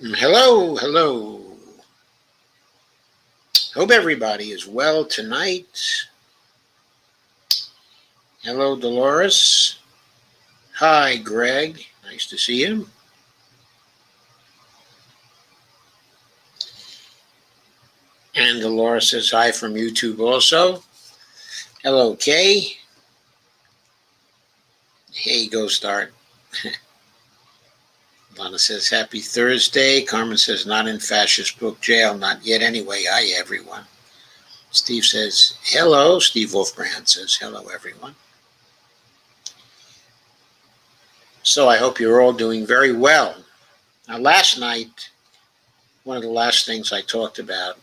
Hello, hello. Hope everybody is well tonight. Hello, Dolores. Hi, Greg. Nice to see you. And Dolores says hi from YouTube also. Hello, Kay. Hey, go start. Lana says happy Thursday. Carmen says not in fascist book jail, not yet anyway. Hi, everyone. Steve says hello. Steve Wolfbrand says hello, everyone. So I hope you're all doing very well. Now, last night, one of the last things I talked about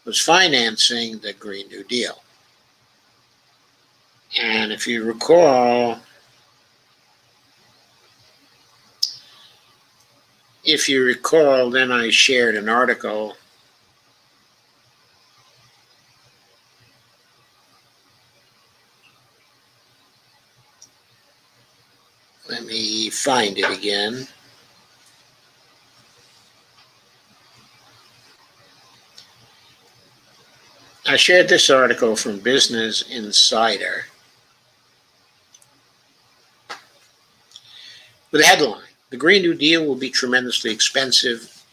was financing the Green New Deal. And if you recall, then I shared an article Let me find it again. I shared this article from Business Insider with a headline: The Green New Deal will be tremendously expensive.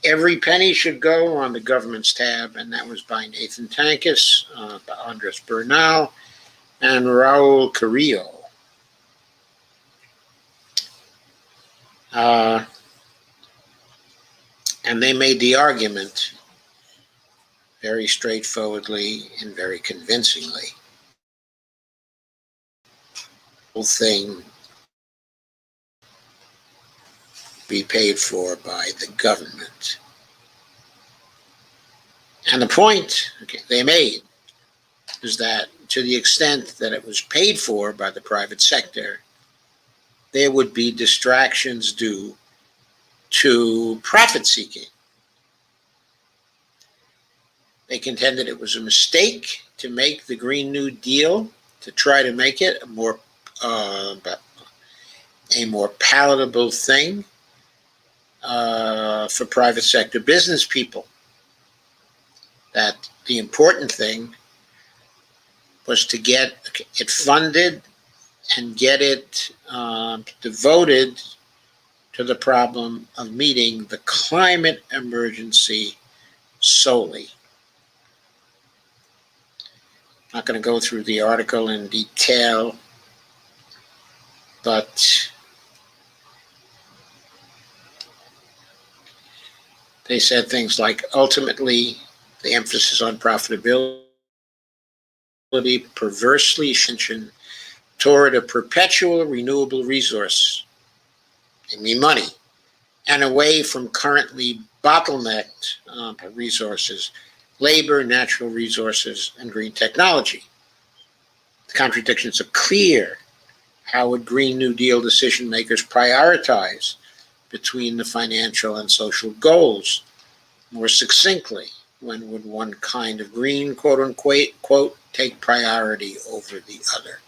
Every penny should go on the government's tab. And that was by Nathan Tankis, by Andres Bernal, and Raul Carrillo. And they made the argument very straightforwardly and very convincingly. The whole thing be paid for by the government. And the point they made is that to the extent that it was paid for by the private sector, there would be distractions due to profit seeking. They contended it was a mistake to make the Green New Deal, to try to make it a more palatable thing for private sector business people. That the important thing was to get it funded and get it devoted to the problem of meeting the climate emergency solely. I'm not going to go through the article in detail, but they said things like, ultimately, the emphasis on profitability perversely attention toward a perpetual renewable resource, namely money, and away from currently bottlenecked resources, labor, natural resources, and green technology. The contradictions are clear. How would Green New Deal decision makers prioritize between the financial and social goals more succinctly? When would one kind of green, quote unquote, take priority over the other?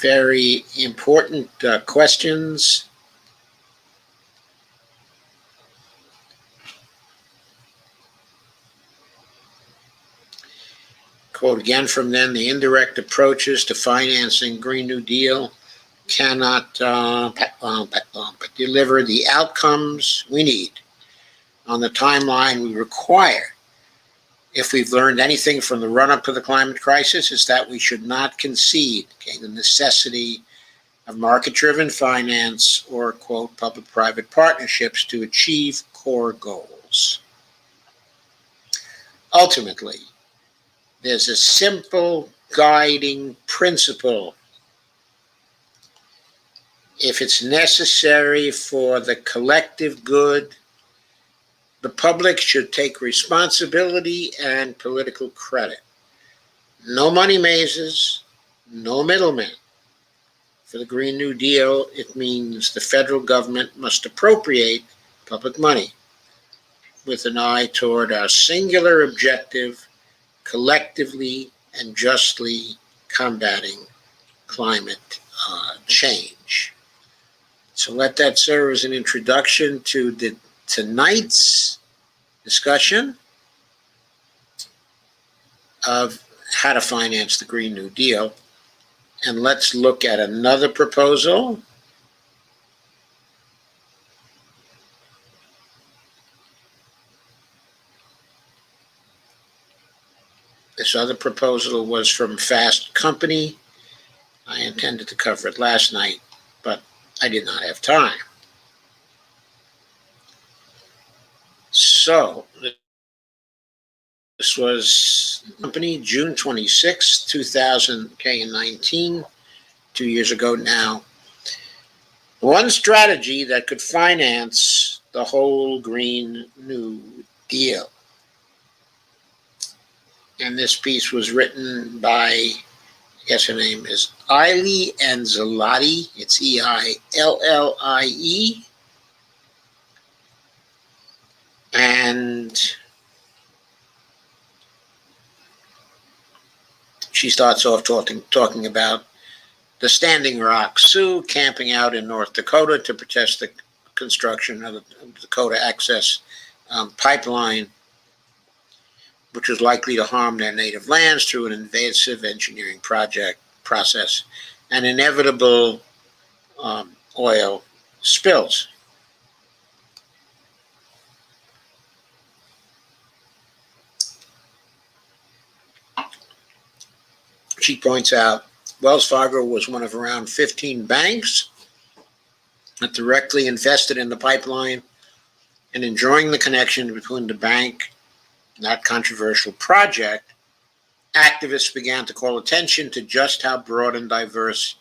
Very important questions. Quote again from them: the indirect approaches to financing Green New Deal cannot deliver the outcomes we need on the timeline we require. If we've learned anything from the run-up to the climate crisis, it's that we should not concede the necessity of market-driven finance or, quote, public-private partnerships to achieve core goals. Ultimately, there's a simple guiding principle. If it's necessary for the collective good, the public should take responsibility and political credit. No money mazes, no middlemen. For the Green New Deal, it means the federal government must appropriate public money with an eye toward our singular objective, collectively and justly combating climate change. So let that serve as an introduction to tonight's discussion of how to finance the Green New Deal. And let's look at another proposal. This other proposal was from Fast Company. I intended to cover it last night, but I did not have time. So, this was Company, June 26, 2019, 2 years ago now. One strategy that could finance the whole Green New Deal. And this piece was written by, I guess her name is Eillie Anzalati. It's Eillie. And she starts off talking about the Standing Rock Sioux camping out in North Dakota to protest the construction of the Dakota Access Pipeline, which was likely to harm their native lands through an invasive engineering process and inevitable oil spills. She points out Wells Fargo was one of around 15 banks that directly invested in the pipeline, and enjoying the connection between the bank and that controversial project, activists began to call attention to just how broad and diverse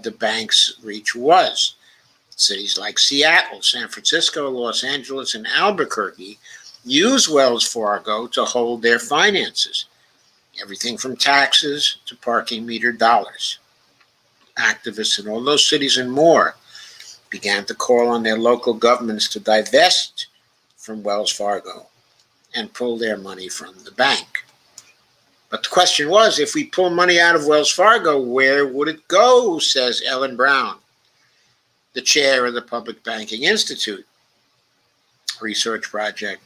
the bank's reach was. Cities like Seattle, San Francisco, Los Angeles, and Albuquerque use Wells Fargo to hold their finances, everything from taxes to parking meter dollars. Activists in all those cities and more began to call on their local governments to divest from Wells Fargo and pull their money from the bank. But the question was, if we pull money out of Wells Fargo, where would it go, says Ellen Brown, the chair of the Public Banking Institute research project,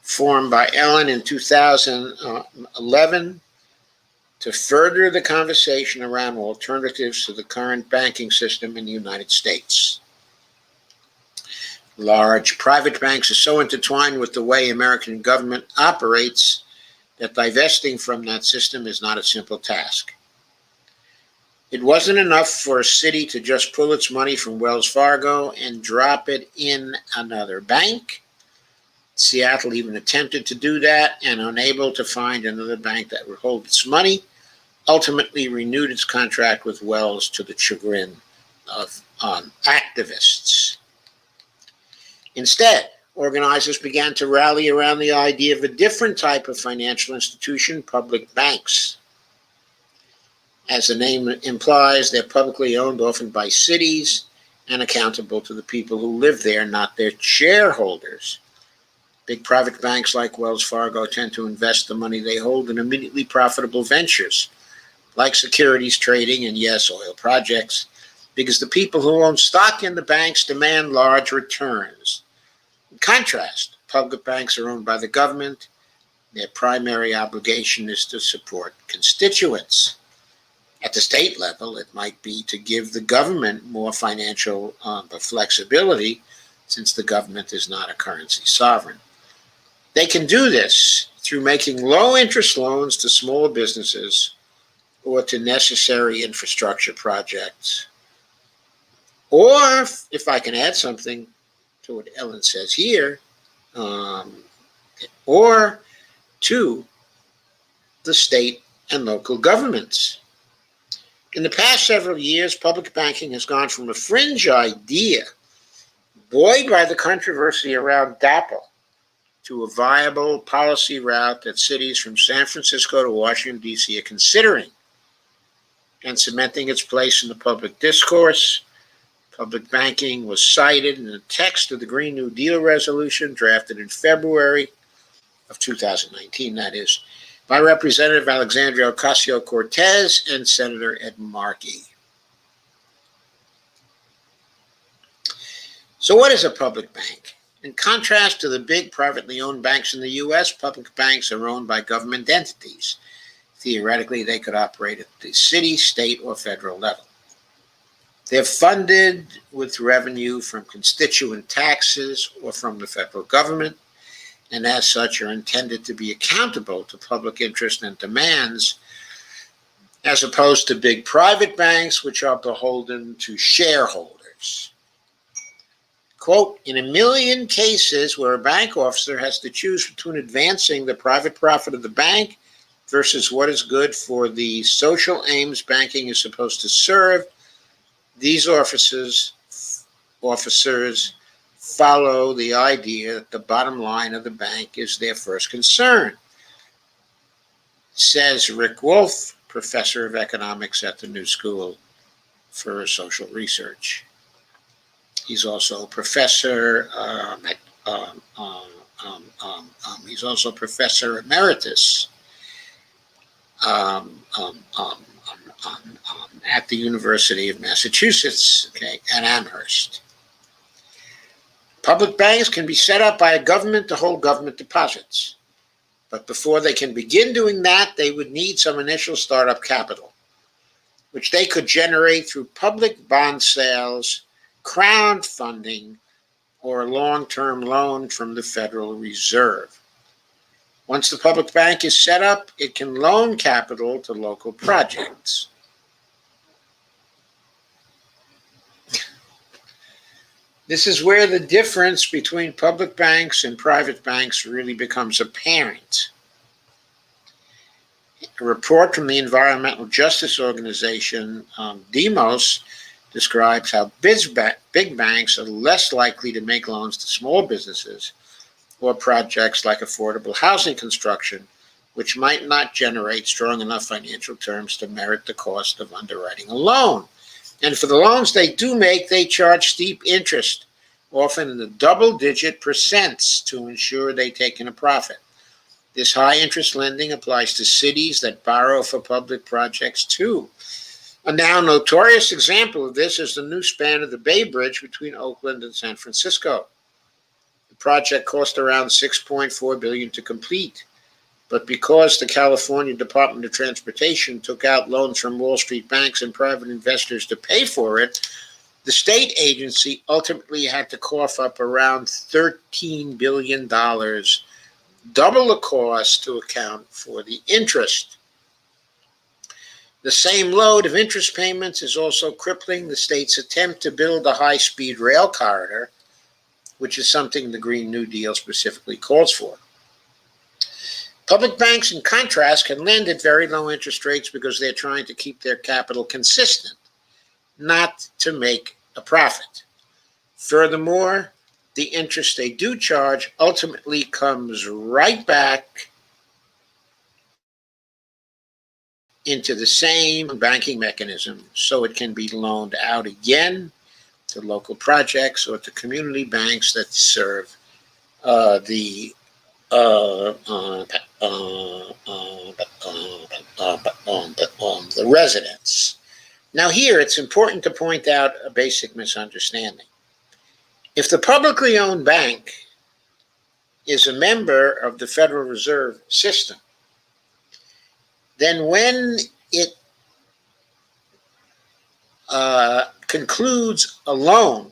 formed by Ellen in 2011 to further the conversation around alternatives to the current banking system in the United States. Large private banks are so intertwined with the way American government operates that divesting from that system is not a simple task. It wasn't enough for a city to just pull its money from Wells Fargo and drop it in another bank. Seattle even attempted to do that, and unable to find another bank that would hold its money, ultimately renewed its contract with Wells to the chagrin of activists. Instead, organizers began to rally around the idea of a different type of financial institution, public banks. As the name implies, they're publicly owned, often by cities, and accountable to the people who live there, not their shareholders. Big private banks like Wells Fargo tend to invest the money they hold in immediately profitable ventures, like securities trading and, yes, oil projects, because the people who own stock in the banks demand large returns. In contrast, public banks are owned by the government. Their primary obligation is to support constituents. At the state level, it might be to give the government more financial flexibility, since the government is not a currency sovereign. They can do this through making low-interest loans to small businesses or to necessary infrastructure projects. Or, if I can add something to what Ellen says here, or to the state and local governments. In the past several years, public banking has gone from a fringe idea, buoyed by the controversy around DAPL, to a viable policy route that cities from San Francisco to Washington, D.C. are considering and cementing its place in the public discourse. Public banking was cited in the text of the Green New Deal resolution drafted in February of 2019, that is, by Representative Alexandria Ocasio-Cortez and Senator Ed Markey. So what is a public bank? In contrast to the big privately owned banks in the U.S., public banks are owned by government entities. Theoretically, they could operate at the city, state, or federal level. They're funded with revenue from constituent taxes or from the federal government, and as such are intended to be accountable to public interest and demands, as opposed to big private banks, which are beholden to shareholders. Quote, in a million cases where a bank officer has to choose between advancing the private profit of the bank versus what is good for the social aims banking is supposed to serve, these officers follow the idea that the bottom line of the bank is their first concern, says Rick Wolf, professor of economics at the New School for Social Research. He's also professor. He's also professor emeritus at the University of Massachusetts, at Amherst. Public banks can be set up by a government to hold government deposits. But before they can begin doing that, they would need some initial startup capital, which they could generate through public bond sales, crowdfunding, or a long-term loan from the Federal Reserve. Once the public bank is set up, it can loan capital to local projects. This is where the difference between public banks and private banks really becomes apparent. A report from the environmental justice organization, Demos, describes how big banks are less likely to make loans to small businesses or projects like affordable housing construction, which might not generate strong enough financial terms to merit the cost of underwriting a loan. And for the loans they do make, they charge steep interest, often in the double-digit percents, to ensure they take in a profit. This high-interest lending applies to cities that borrow for public projects, too. A now notorious example of this is the new span of the Bay Bridge between Oakland and San Francisco. The project cost around $6.4 billion to complete. But because the California Department of Transportation took out loans from Wall Street banks and private investors to pay for it, the state agency ultimately had to cough up around $13 billion, double the cost to account for the interest. The same load of interest payments is also crippling the state's attempt to build a high-speed rail corridor, which is something the Green New Deal specifically calls for. Public banks, in contrast, can lend at very low interest rates because they're trying to keep their capital consistent, not to make a profit. Furthermore, the interest they do charge ultimately comes right back into the same banking mechanism, so it can be loaned out again to local projects or to community banks that serve the residents. Now here, it's important to point out a basic misunderstanding. If the publicly owned bank is a member of the Federal Reserve System, then when it concludes a loan,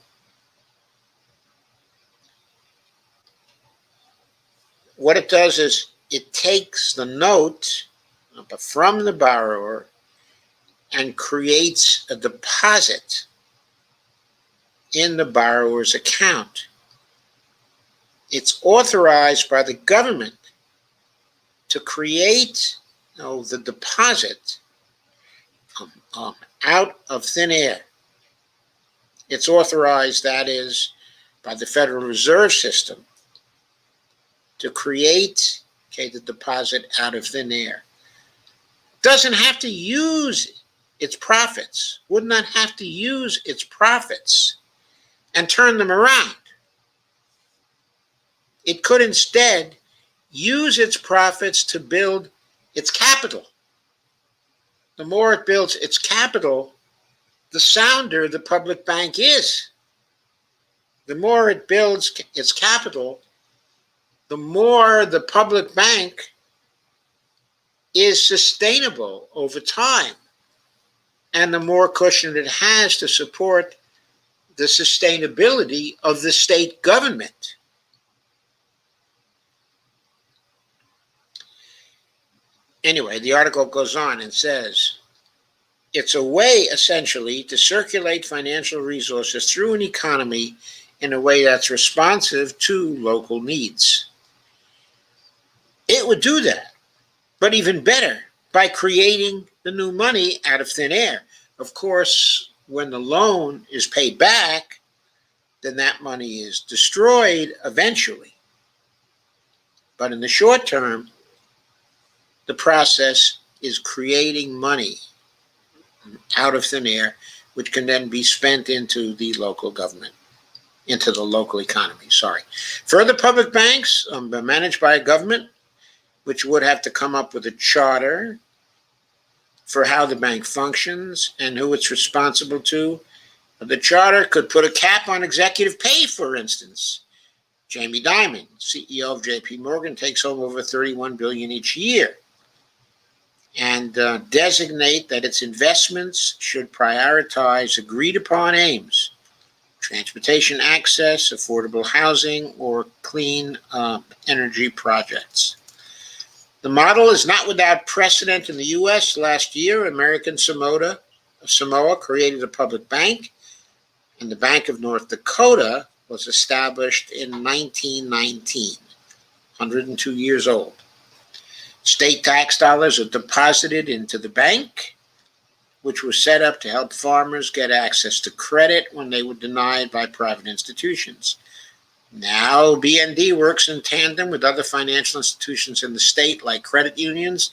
what it does is it takes the note from the borrower and creates a deposit in the borrower's account. It's authorized by the government to create the deposit out of thin air. It's authorized, that is, by the Federal Reserve System to create the deposit out of thin air. Doesn't have to use its profits, would not have to use its profits and turn them around. It could instead use its profits to build its capital. The more it builds its capital, the sounder the public bank is. the more it builds its capital, the more the public bank is sustainable over time, and the more cushion it has to support the sustainability of the state government. Anyway, the article goes on and says, it's a way, essentially, to circulate financial resources through an economy in a way that's responsive to local needs. It would do that, but even better, by creating the new money out of thin air. Of course, when the loan is paid back, then that money is destroyed eventually. But in the short term, the process is creating money out of thin air, which can then be spent into the local government, into the local economy, Further, public banks are managed by a government, which would have to come up with a charter for how the bank functions and who it's responsible to. The charter could put a cap on executive pay, for instance. Jamie Dimon, CEO of JP Morgan, takes home over $31 billion each year, and designate that its investments should prioritize agreed-upon aims: transportation access, affordable housing, or clean energy projects. The model is not without precedent in the U.S. Last year, American Samoa created a public bank, and the Bank of North Dakota was established in 1919, 102 years old. State tax dollars are deposited into the bank, which was set up to help farmers get access to credit when they were denied by private institutions. Now, BND works in tandem with other financial institutions in the state, like credit unions,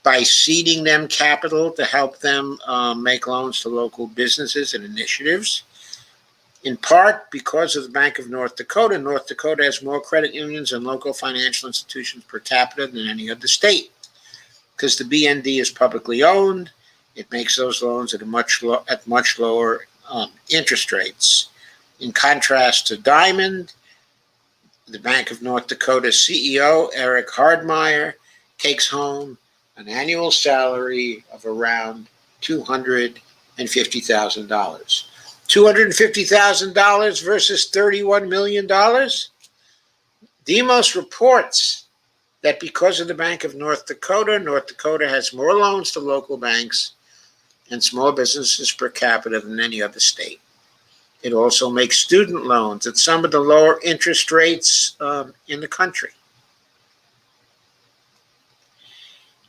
by seeding them capital to help them make loans to local businesses and initiatives. In part because of the Bank of North Dakota has more credit unions and local financial institutions per capita than any other state. Because the BND is publicly owned, it makes those loans at much lower interest rates. In contrast to Diamond, the Bank of North Dakota's CEO, Eric Hardmeyer, takes home an annual salary of around $250,000. $250,000 versus $31 million? Demos reports that because of the Bank of North Dakota has more loans to local banks and small businesses per capita than any other state. It also makes student loans at some of the lower interest rates in the country.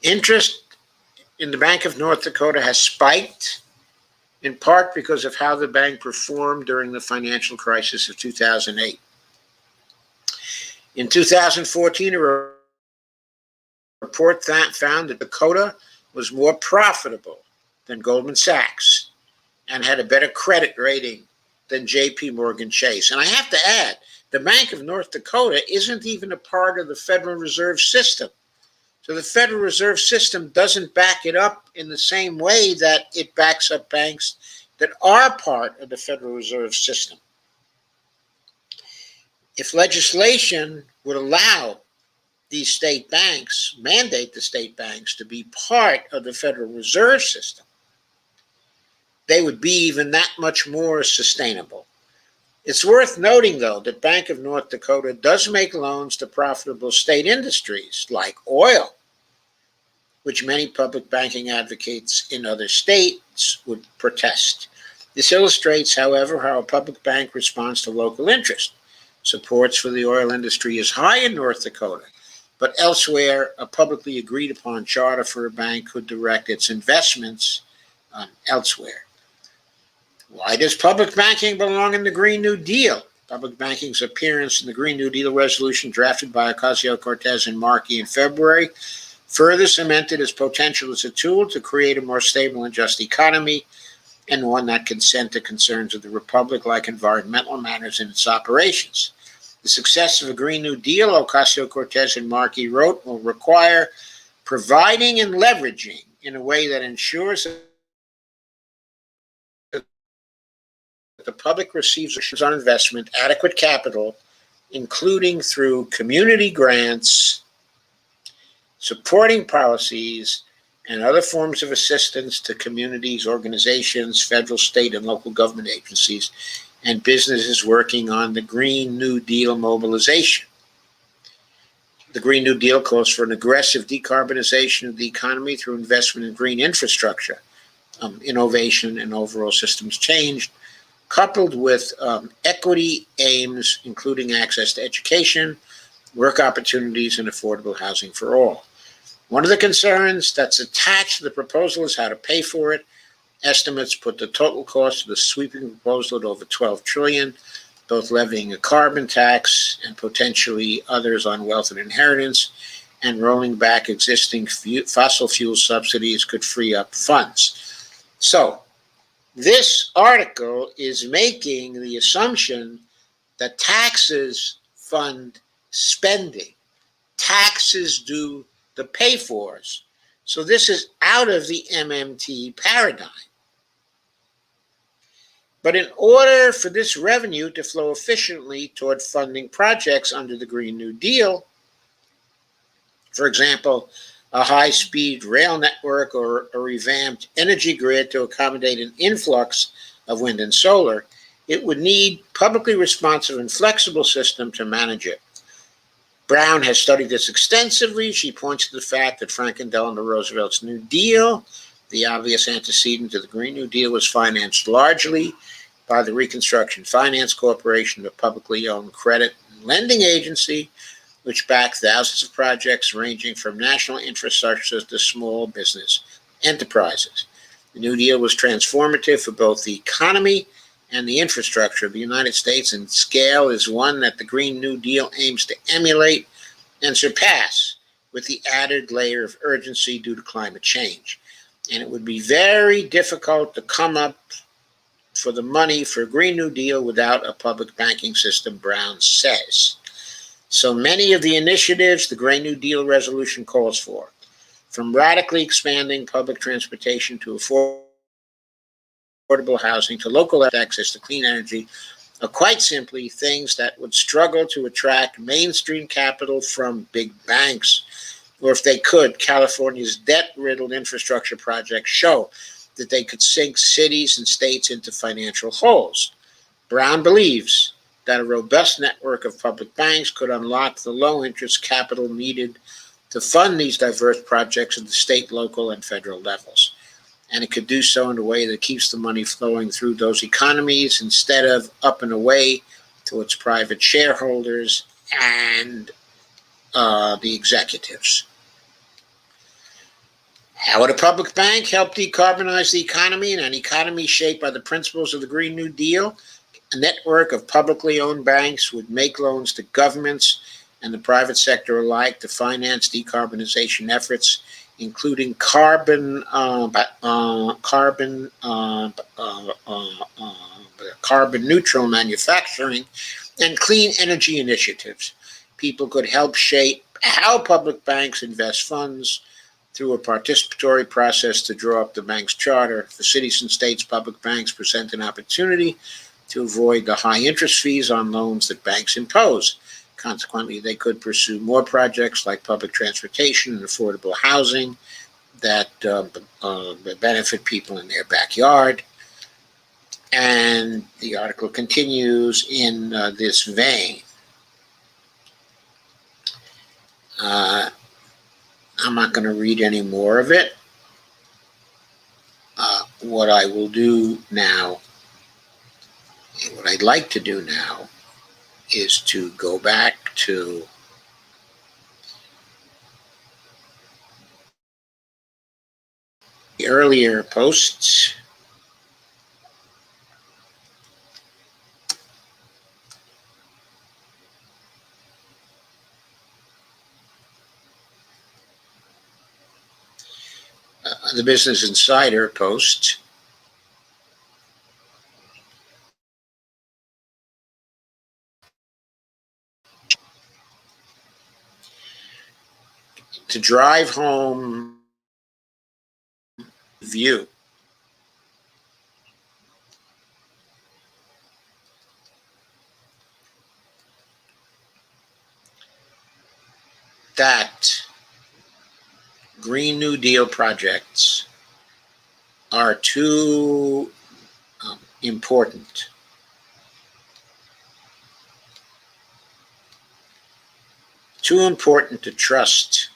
Interest in the Bank of North Dakota has spiked, in part because of how the bank performed during the financial crisis of 2008. In 2014, a report found that Dakota was more profitable than Goldman Sachs and had a better credit rating than JP Morgan Chase. And I have to add, the Bank of North Dakota isn't even a part of the Federal Reserve System. So the Federal Reserve System doesn't back it up in the same way that it backs up banks that are part of the Federal Reserve System. If legislation would allow these state banks, mandate the state banks to be part of the Federal Reserve System, they would be even that much more sustainable. It's worth noting, though, that Bank of North Dakota does make loans to profitable state industries like oil, which many public banking advocates in other states would protest. This illustrates, however, how a public bank responds to local interest. Supports for the oil industry is high in North Dakota, but elsewhere, a publicly agreed upon charter for a bank could direct its investments elsewhere. Why does public banking belong in the Green New Deal? Public banking's appearance in the Green New Deal resolution drafted by Ocasio-Cortez and Markey in February further cemented its potential as a tool to create a more stable and just economy, and one that can consent to concerns of the Republic like environmental matters in its operations. The success of a Green New Deal, Ocasio-Cortez and Markey wrote, will require providing and leveraging, in a way that ensures that the public receives returns on investment, adequate capital, including through community grants, supporting policies, and other forms of assistance to communities, organizations, federal, state, and local government agencies, and businesses working on the Green New Deal mobilization. The Green New Deal calls for an aggressive decarbonization of the economy through investment in green infrastructure, innovation, and overall systems change, coupled with equity aims, including access to education, work opportunities, and affordable housing for all. One of the concerns that's attached to the proposal is how to pay for it. Estimates put the total cost of the sweeping proposal at over $12 trillion, both levying a carbon tax and potentially others on wealth and inheritance, and rolling back existing fossil fuel subsidies could free up funds. So, this article is making the assumption that taxes fund spending. Taxes do the pay-fors. So this is out of the MMT paradigm. But in order for this revenue to flow efficiently toward funding projects under the Green New Deal, for example, a high-speed rail network or a revamped energy grid to accommodate an influx of wind and solar, it would need publicly responsive and flexible system to manage it. Brown has studied this extensively. She points to the fact that Franklin Delano Roosevelt's New Deal, the obvious antecedent to the Green New Deal, was financed largely by the Reconstruction Finance Corporation, a publicly owned credit and lending agency, which backed thousands of projects ranging from national infrastructure to small business enterprises. The New Deal was transformative for both the economy and the infrastructure of the United States, and scale is one that the Green New Deal aims to emulate and surpass, with the added layer of urgency due to climate change. And it would be very difficult to come up for the money for a Green New Deal without a public banking system, Brown says. So many of the initiatives the Green New Deal resolution calls for, from radically expanding public transportation to affordable housing to local access to clean energy, are quite simply things that would struggle to attract mainstream capital from big banks. Or if they could, California's debt-riddled infrastructure projects show that they could sink cities and states into financial holes. Brown believes that a robust network of public banks could unlock the low-interest capital needed to fund these diverse projects at the state, local, and federal levels. And it could do so in a way that keeps the money flowing through those economies instead of up and away to its private shareholders and the executives. How would a public bank help decarbonize the economy? In an economy shaped by the principles of the Green New Deal, a network of publicly owned banks would make loans to governments and the private sector alike to finance decarbonization efforts, including carbon neutral manufacturing and clean energy initiatives. People could help shape how public banks invest funds through a participatory process to draw up the bank's charter. For cities and states, public banks present an opportunity to avoid the high interest fees on loans that banks impose. Consequently, they could pursue more projects like public transportation and affordable housing that benefit people in their backyard. And the article continues in this vein. I'm not going to read any more of it. What I will do now, what I'd like to do now, is to go back to the earlier posts. The Business Insider post. To drive home view. that Green New Deal projects are too important to trust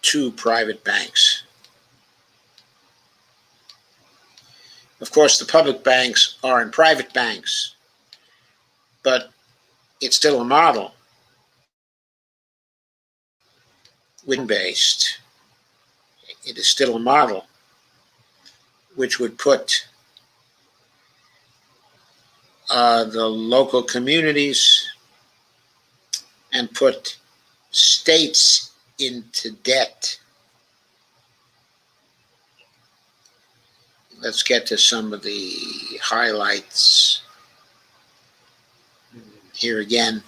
to private banks. Of course, the public banks aren't private banks, but it's still a model based. It is still a model which would put the local communities and put states into debt. Let's get to some of the highlights here again.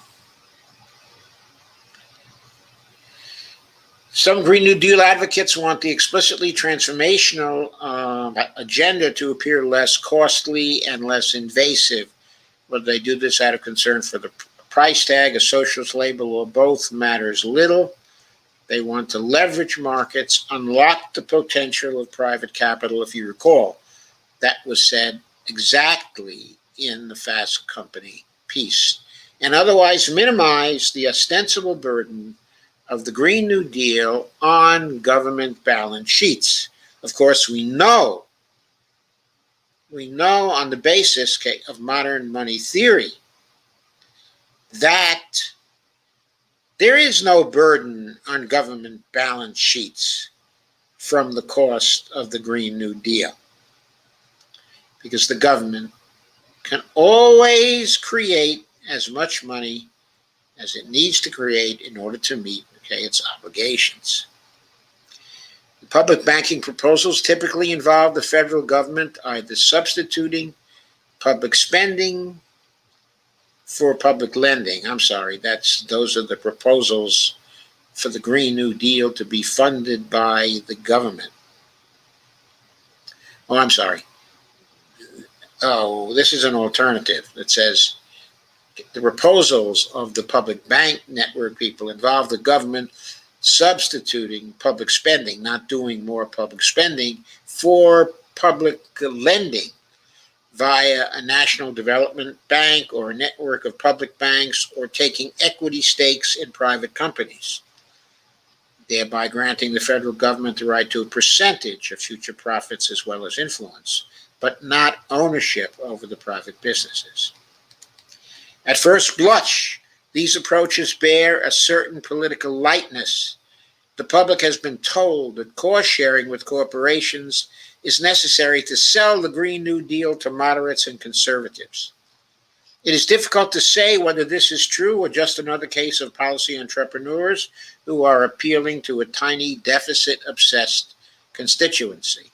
Some Green New Deal advocates want the explicitly transformational agenda to appear less costly and less invasive. Whether they do this out of concern for the price tag, a socialist label, or both matters little. They want to leverage markets, unlock the potential of private capital. If you recall, that was said exactly in the Fast Company piece, and otherwise minimize the ostensible burden of the Green New Deal on government balance sheets. Of course, we know on the basis of modern money theory that there is no burden on government balance sheets from the cost of the Green New Deal, because the government can always create as much money as it needs to create in order to meet its obligations. The public banking proposals typically involve the federal government either substituting public spending for public lending. Those are the proposals for the Green New Deal to be funded by the government. This is an alternative that says the proposals of the public bank network people involve the government substituting public spending, not doing more public spending, for public lending via a national development bank or a network of public banks, or taking equity stakes in private companies, thereby granting the federal government the right to a percentage of future profits as well as influence, but not ownership over the private businesses. At first blush, these approaches bear a certain political lightness. The public has been told that cost sharing with corporations is necessary to sell the Green New Deal to moderates and conservatives. It is difficult to say whether this is true or just another case of policy entrepreneurs who are appealing to a tiny deficit-obsessed constituency.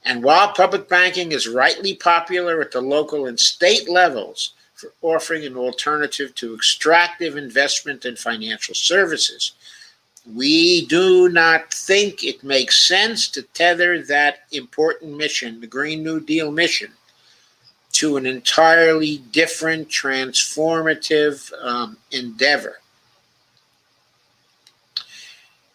And while public banking is rightly popular at the local and state levels for offering an alternative to extractive investment in financial services, we do not think it makes sense to tether that important mission, the Green New Deal mission, to an entirely different transformative endeavor.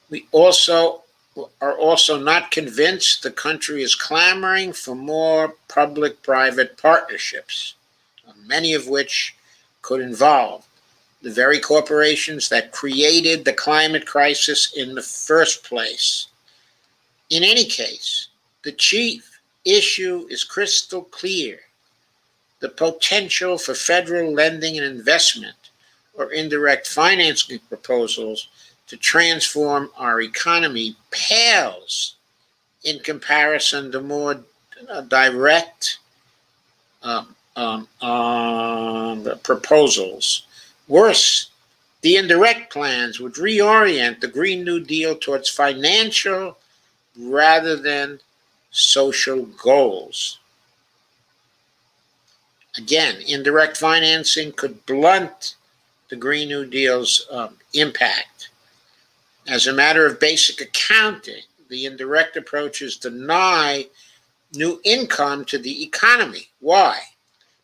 We are also not convinced the country is clamoring for more public-private partnerships, many of which could involve the very corporations that created the climate crisis in the first place. In any case, the chief issue is crystal clear. The potential for federal lending and investment or indirect financing proposals to transform our economy pales in comparison to more direct proposals. Worse, the indirect plans would reorient the Green New Deal towards financial rather than social goals. Again, indirect financing could blunt the Green New Deal's impact. As a matter of basic accounting, the indirect approaches deny new income to the economy. Why?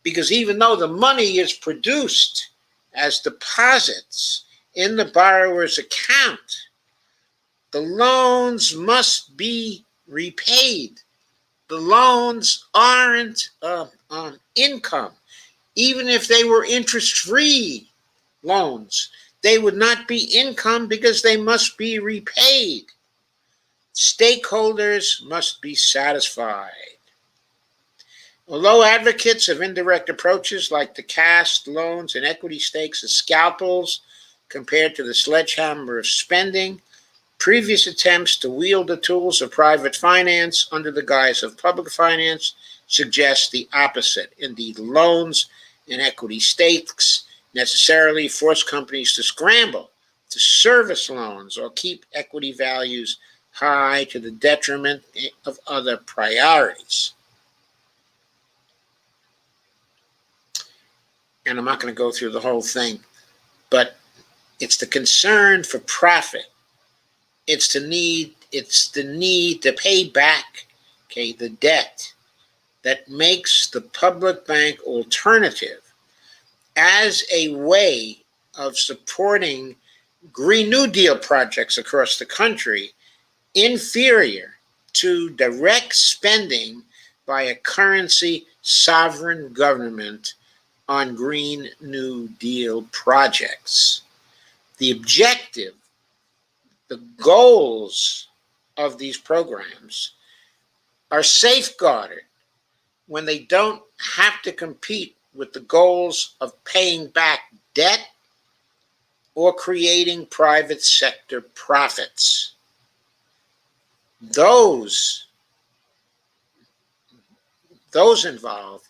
Because even though the money is produced as deposits in the borrower's account, the loans must be repaid. The loans aren't income. Even if they were interest-free loans, they would not be income because they must be repaid. Stakeholders must be satisfied. Although advocates of indirect approaches like to cast loans and equity stakes as scalpels compared to the sledgehammer of spending, previous attempts to wield the tools of private finance under the guise of public finance suggest the opposite. Indeed, loans and equity stakes necessarily force companies to scramble to service loans or keep equity values high to the detriment of other priorities. And I'm not going to go through the whole thing, but it's the concern for profit. It's the need to pay back, the debt that makes the public bank alternative as a way of supporting Green New Deal projects across the country inferior to direct spending by a currency sovereign government on Green New Deal projects. The objective, the goals of these programs are safeguarded when they don't have to compete with the goals of paying back debt or creating private sector profits. Those involved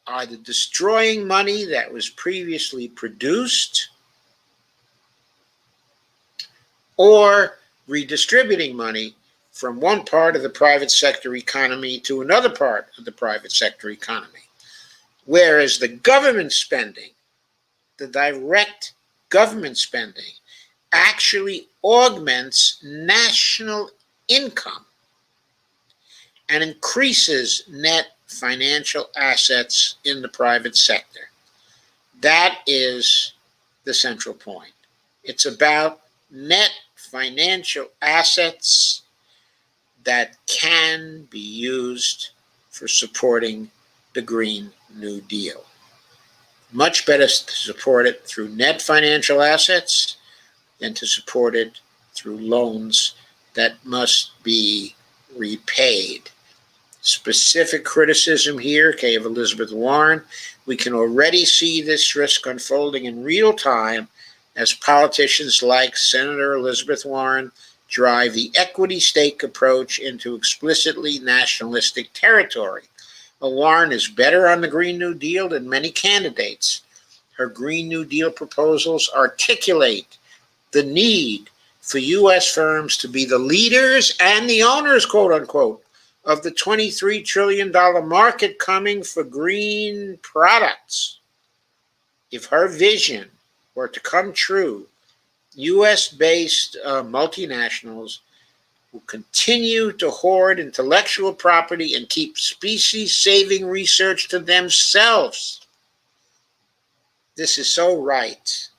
are the destroying money that was previously produced or redistributing money from one part of the private sector economy to another part of the private sector economy. Whereas the government spending, the direct government spending, actually augments national income and increases net financial assets in the private sector. That is the central point. It's about net financial assets that can be used for supporting the Green New Deal. Much better to support it through net financial assets than to support it through loans that must be repaid. Specific criticism here, of Elizabeth Warren. We can already see this risk unfolding in real time as politicians like Senator Elizabeth Warren drive the equity stake approach into explicitly nationalistic territory. Warren is better on the Green New Deal than many candidates. Her Green New Deal proposals articulate the need for U.S. firms to be the leaders and the owners, quote unquote, of the $23 trillion market coming for green products. If her vision were to come true, U.S.-based multinationals will continue to hoard intellectual property and keep species-saving research to themselves. This is so right.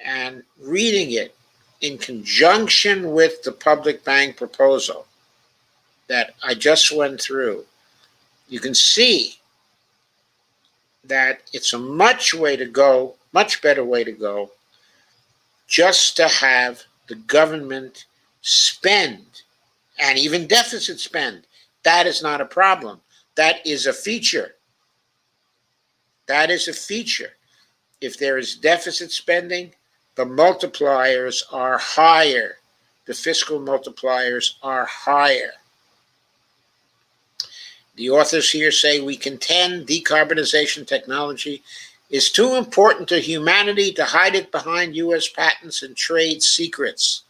And reading it in conjunction with the public bank proposal that I just went through, you can see that it's a much better way to go, just to have the government spend, and even deficit spend. That is not a problem. That is a feature. That is a feature. If there is deficit spending, the multipliers are higher. The fiscal multipliers are higher. The authors here say, we contend decarbonization technology is too important to humanity to hide it behind U.S. patents and trade secrets.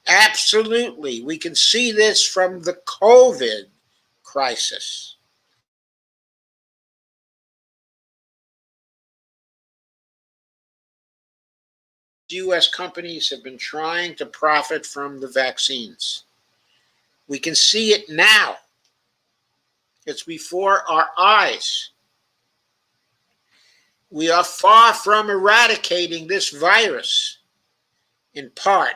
Absolutely. We can see this from the COVID crisis. U.S. companies have been trying to profit from the vaccines. We can see it now. It's before our eyes. We are far from eradicating this virus, in part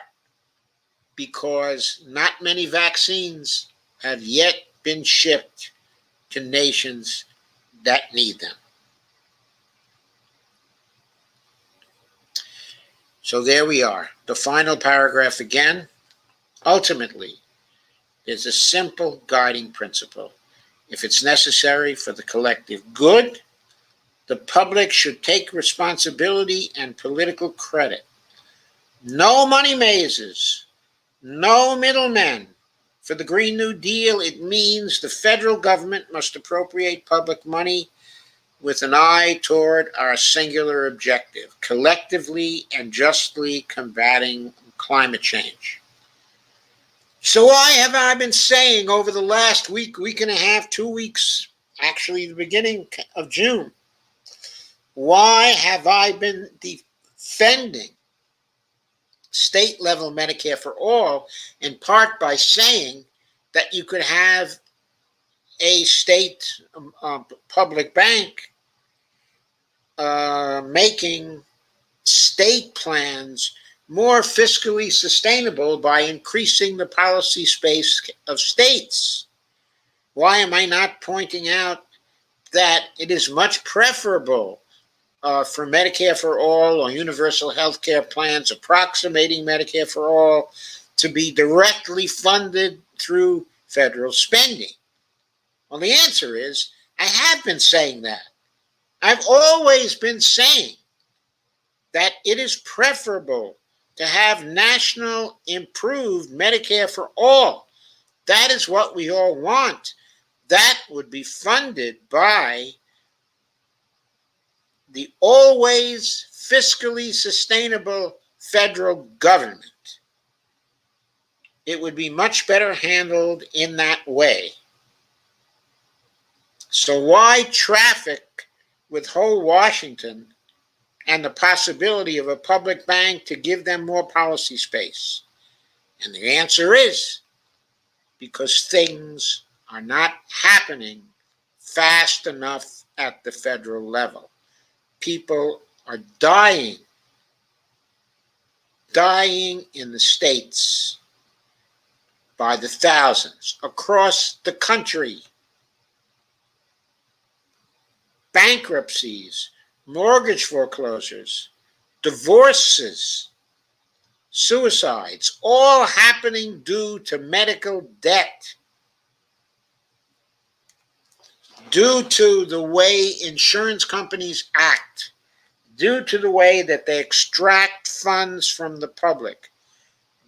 because not many vaccines have yet been shipped to nations that need them. So there we are. The final paragraph again. Ultimately, there's a simple guiding principle. If it's necessary for the collective good, the public should take responsibility and political credit. No money mazes, no middlemen. For the Green New Deal, it means the federal government must appropriate public money with an eye toward our singular objective, collectively and justly combating climate change. So why have I been saying over the last week, week and a half, 2 weeks, actually the beginning of June, why have I been defending state-level Medicare for all, in part by saying that you could have a state public bank making state plans more fiscally sustainable by increasing the policy space of states? Why am I not pointing out that it is much preferable for Medicare for all or universal health care plans approximating Medicare for all to be directly funded through federal spending? Well, the answer is I have been saying that. I've always been saying that it is preferable to have national improved Medicare for all. That is what we all want. That would be funded by the always fiscally sustainable federal government. It would be much better handled in that way. So why traffic with whole Washington and the possibility of a public bank to give them more policy space? And the answer is because things are not happening fast enough at the federal level. People are dying in the states by the thousands across the country. Bankruptcies, mortgage foreclosures, divorces, suicides, all happening due to medical debt, due to the way insurance companies act, due to the way that they extract funds from the public,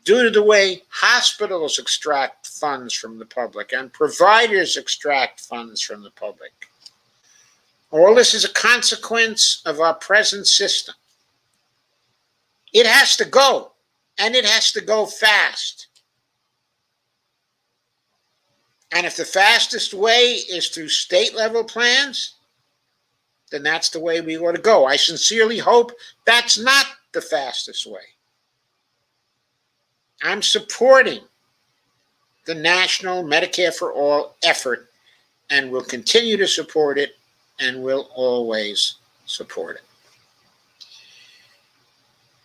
due to the way hospitals extract funds from the public and providers extract funds from the public. All this is a consequence of our present system. It has to go, and it has to go fast. And if the fastest way is through state-level plans, then that's the way we ought to go. I sincerely hope that's not the fastest way. I'm supporting the national Medicare for All effort and will continue to support it and will always support it.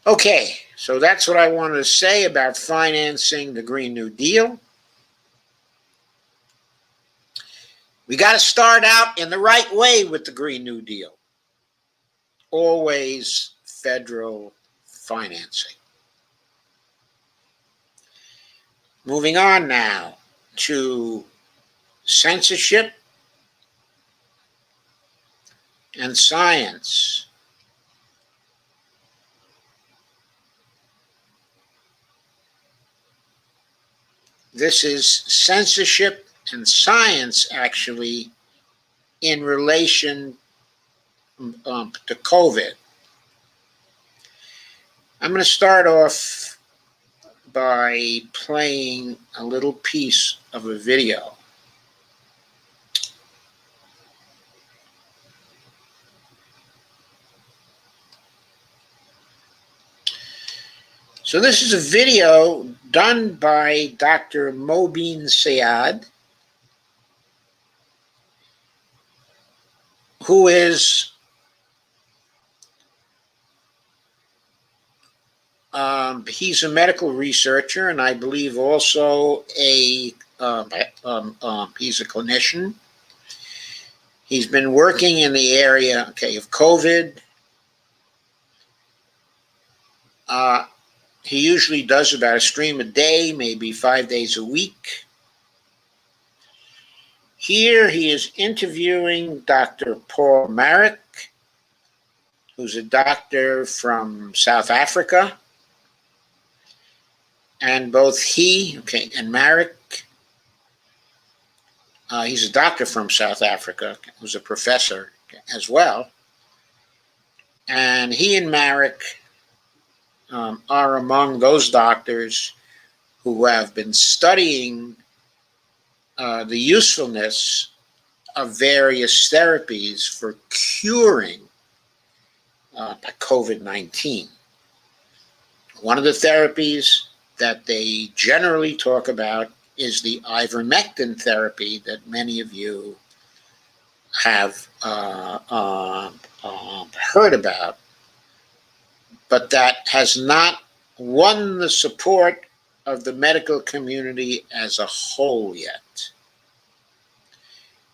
Okay, so that's what I wanted to say about financing the Green New Deal. We got to start out in the right way with the Green New Deal. Always federal financing. Moving on now to censorship and science. This is censorship and science, actually, in relation to COVID. I'm going to start off by playing a little piece of a video. So this is a video done by Dr. Mobeen Sayad. who is he's a medical researcher, and I believe also he's a clinician. He's been working in the area, of COVID. He usually does about a stream a day, maybe 5 days a week. Here he is interviewing Dr. Paul Marik, who's a doctor from South Africa. And both he, and Marik, he's a doctor from South Africa, who's a professor as well. And he and Marik are among those doctors who have been studying the usefulness of various therapies for curing COVID-19. One of the therapies that they generally talk about is the Ivermectin therapy that many of you have heard about, but that has not won the support of the medical community as a whole yet.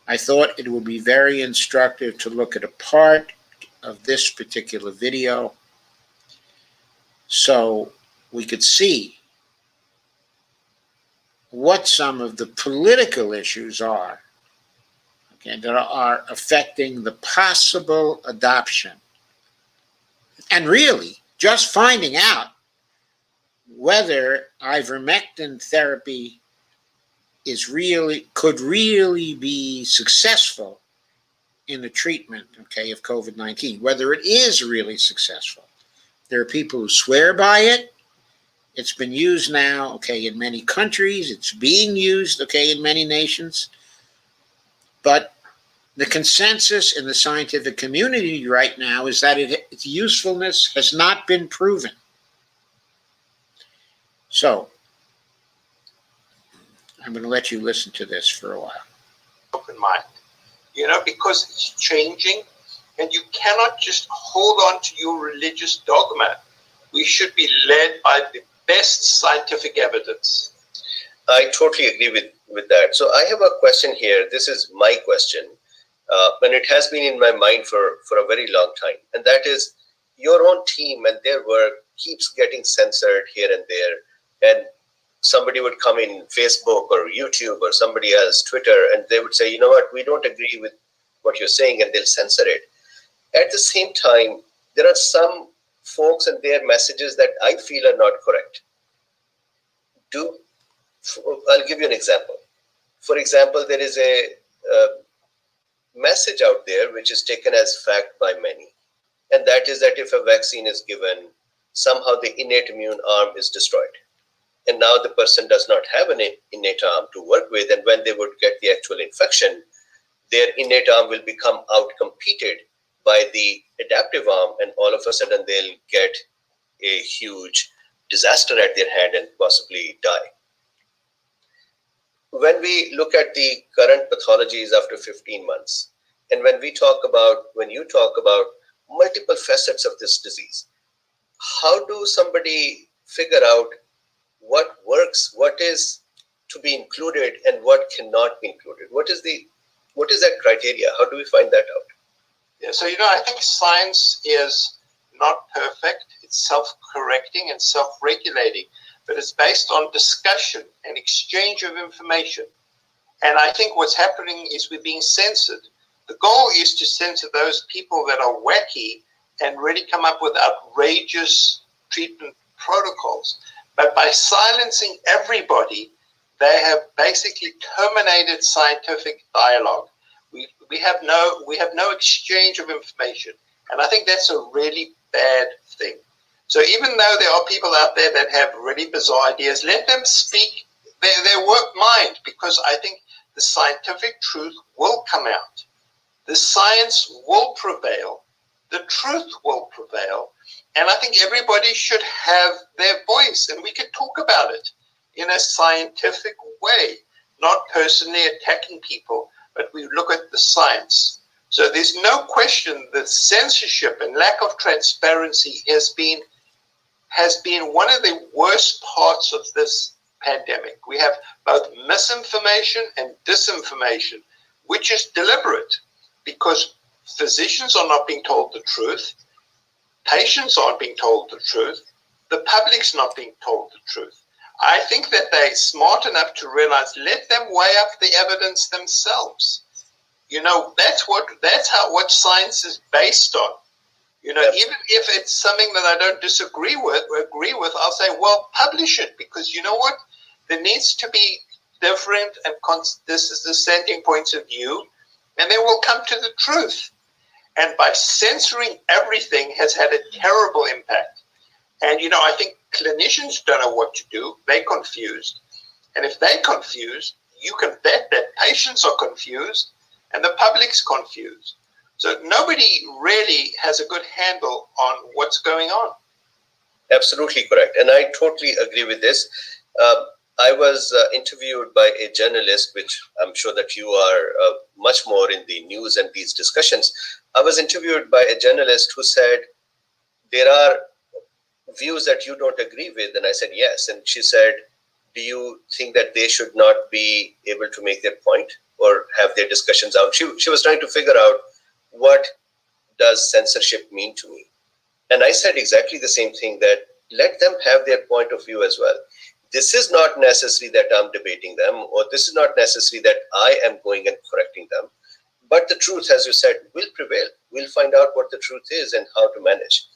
I thought it would be very instructive to look at a part of this particular video so we could see what some of the political issues are, that are affecting the possible adoption. And really, just finding out whether ivermectin therapy could really be successful in the treatment, of COVID-19, whether it is really successful. There are people who swear by it. It's been used now, in many countries. It's being used, in many nations. But the consensus in the scientific community right now is that its usefulness has not been proven. So, I'm going to let you listen to this for a while. Open mind, because it's changing, and you cannot just hold on to your religious dogma. We should be led by the best scientific evidence. I totally agree with that. So I have a question here. This is my question, and it has been in my mind for a very long time. And that is, your own team and their work keeps getting censored here and there. And somebody would come in Facebook or YouTube or somebody else, Twitter, and they would say, you know what, we don't agree with what you're saying, and they'll censor it. At the same time, there are some folks and their messages that I feel are not correct. I'll give you an example. For example, there is a message out there which is taken as fact by many, and that is that if a vaccine is given, somehow the innate immune arm is destroyed. And now the person does not have an innate arm to work with, and when they would get the actual infection, their innate arm will become outcompeted by the adaptive arm, and all of a sudden they'll get a huge disaster at their hand and possibly die. When we look at the current pathologies after 15 months, and when you talk about multiple facets of this disease, how do somebody figure out what works, what is to be included, and what cannot be included? What is that criteria? How do we find that out? Yeah, so I think science is not perfect. It's self-correcting and self-regulating, but it's based on discussion and exchange of information. And I think what's happening is we're being censored. The goal is to censor those people that are wacky and really come up with outrageous treatment protocols. But by silencing everybody, they have basically terminated scientific dialogue. We have no exchange of information, and I think that's a really bad thing. So even though there are people out there that have really bizarre ideas, let them speak their work mind, because I think the scientific truth will come out. The science will prevail. The truth will prevail. And I think everybody should have their voice, and we can talk about it in a scientific way, not personally attacking people, but we look at the science. So there's no question that censorship and lack of transparency has been one of the worst parts of this pandemic. We have both misinformation and disinformation, which is deliberate because physicians are not being told the truth, patients aren't being told the truth, the public's not being told the truth. I think that they're smart enough to realize, let them weigh up the evidence themselves. You know, that's what science is based on. You know, even if it's something that I don't disagree with or agree with, I'll say, well, publish it, because you know what? There needs to be different and this is dissenting points of view, and then we'll come to the truth. And by censoring everything has had a terrible impact. And, you know, I think clinicians don't know what to do. They're confused. And if they're confused, you can bet that patients are confused and the public's confused. So nobody really has a good handle on what's going on. Absolutely correct. And I totally agree with this. I was interviewed by a journalist, which I'm sure that you are much more in the news and these discussions. I was interviewed by a journalist who said, there are views that you don't agree with. And I said, yes. And she said, do you think that they should not be able to make their point or have their discussions out? She was trying to figure out, what does censorship mean to me? And I said exactly the same thing, that let them have their point of view as well. This is not necessary that I'm debating them, or this is not necessary that I am going and correcting them. But the truth, as you said, will prevail. We'll find out what the truth is and how to manage.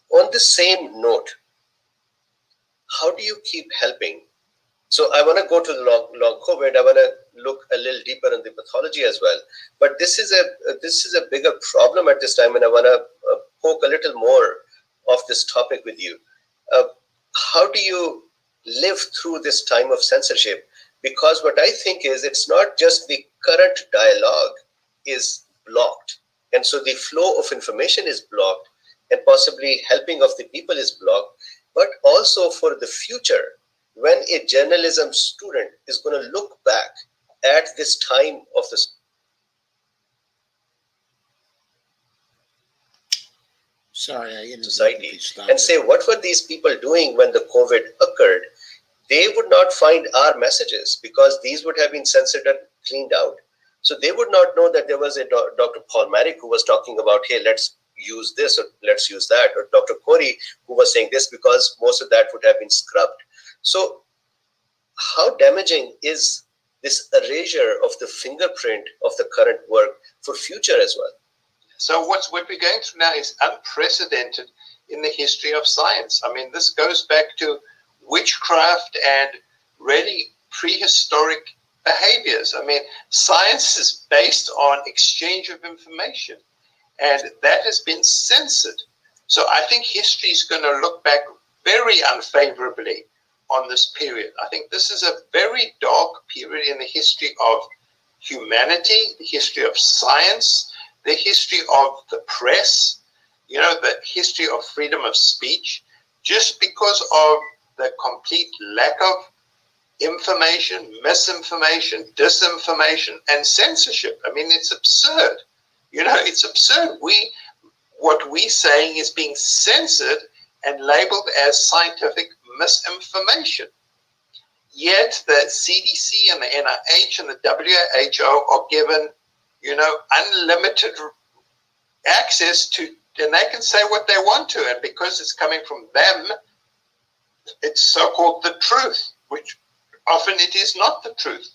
On the same note, how do you keep helping? So I want to go to the long COVID. I want to look a little deeper on the pathology as well. But this is a bigger problem at this time, and I want to poke a little more of this topic with you. How do you live through this time of censorship? Because what I think is, it's not just the current dialogue is blocked, and so the flow of information is blocked, and possibly helping of the people is blocked, but also for the future, when a journalism student is going to look back at this time of this. Sorry, I Society, and say, what were these people doing when the COVID occurred? They would not find our messages because these would have been censored and cleaned out. So they would not know that there was a Dr. Paul Marek who was talking about, hey, let's use this or let's use that, or Dr. Corey who was saying this, because most of that would have been scrubbed. So how damaging is this erasure of the fingerprint of the current work for future as well? So what we're going through now is unprecedented in the history of science. I mean, this goes back to witchcraft and really prehistoric behaviors. I mean, science is based on exchange of information, and that has been censored. So I think history is going to look back very unfavorably on this period. I think this is a very dark period in the history of humanity, the history of science, the history of the press, you know, the history of freedom of speech, just because of the complete lack of information, misinformation, disinformation, and censorship. I mean, it's absurd. You know, it's absurd. What we're saying is being censored and labeled as scientific misinformation. Yet the CDC and the NIH and the WHO are given, you know, unlimited access to, and they can say what they want to, and because it's coming from them, it's so-called the truth, which often it is not the truth.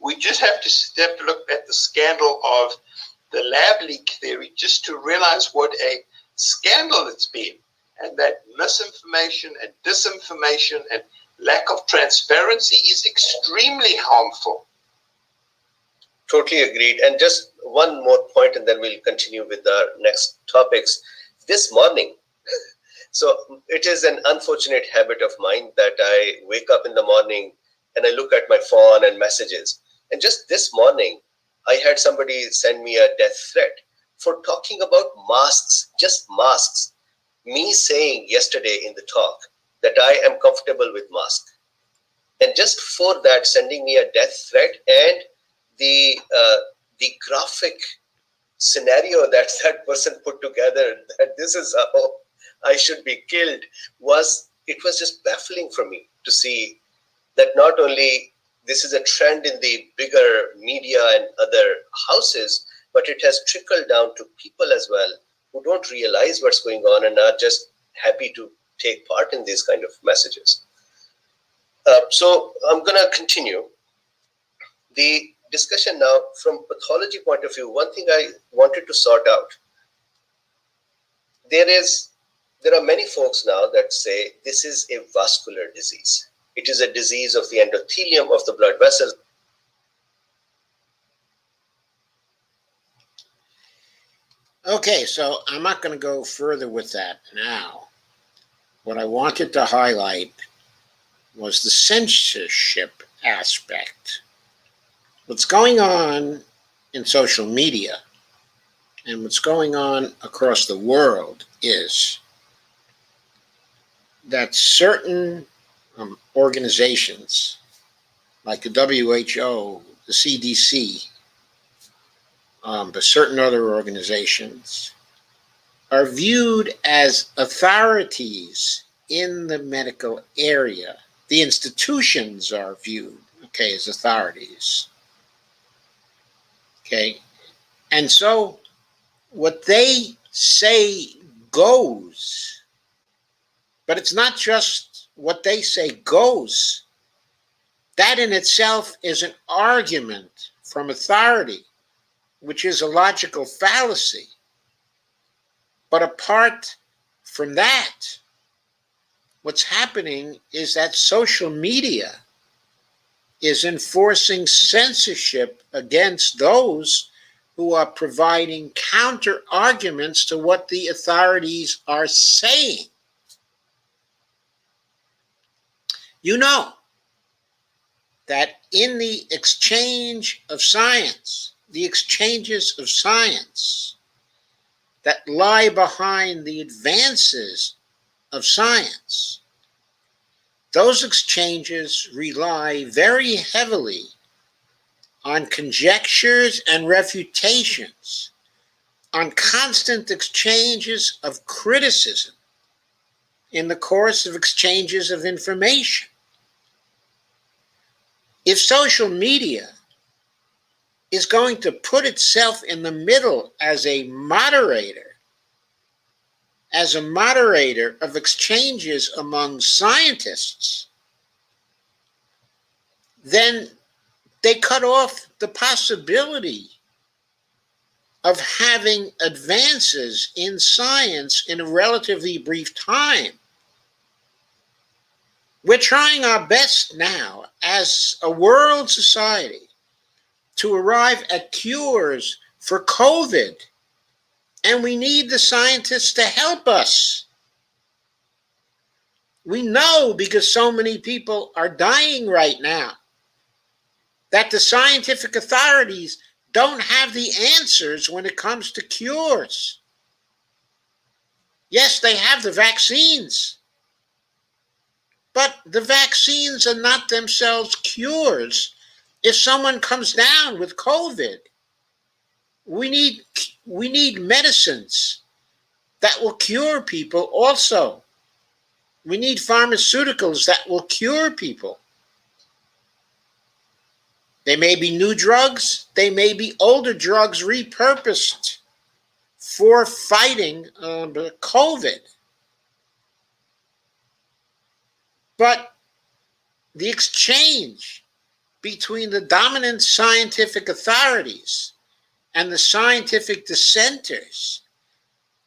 We just have to look at the scandal of the lab leak theory just to realize what a scandal it's been, and that misinformation and disinformation and lack of transparency is extremely harmful. Totally agreed. And just one more point, and then we'll continue with our next topics. This morning, so it is an unfortunate habit of mine that I wake up in the morning and I look at my phone and messages. And just this morning, I had somebody send me a death threat for talking about masks, just masks. Me saying yesterday in the talk that I am comfortable with masks. And just for that, sending me a death threat and the graphic scenario that that person put together, that this is how I should be killed, was just baffling for me to see that not only this is a trend in the bigger media and other houses, but it has trickled down to people as well who don't realize what's going on and are just happy to take part in these kind of messages. So I'm going to continue the discussion now from pathology point of view. One thing I wanted to sort out, there are many folks now that say this is a vascular disease. It is a disease of the endothelium of the blood vessels. Okay, so I'm not going to go further with that now. What I wanted to highlight was the censorship aspect. What's going on in social media and what's going on across the world is that certain organizations like the WHO, the CDC, but certain other organizations are viewed as authorities in the medical area. The institutions are viewed, as authorities. And so what they say goes, but it's not just what they say goes. That in itself is an argument from authority, which is a logical fallacy. But apart from that, what's happening is that social media is enforcing censorship against those who are providing counter arguments to what the authorities are saying. You know that in the exchange of science, the exchanges of science that lie behind the advances of science, those exchanges rely very heavily on conjectures and refutations, on constant exchanges of criticism in the course of exchanges of information. If social media is going to put itself in the middle as a moderator of exchanges among scientists, then they cut off the possibility of having advances in science in a relatively brief time. We're trying our best now as a world society to arrive at cures for COVID, and we need the scientists to help us. We know, because so many people are dying right now, that the scientific authorities don't have the answers when it comes to cures. Yes, they have the vaccines, but the vaccines are not themselves cures. If someone comes down with COVID, we need medicines that will cure people also. We need pharmaceuticals that will cure people. They may be new drugs, they may be older drugs repurposed for fighting COVID. But the exchange between the dominant scientific authorities and the scientific dissenters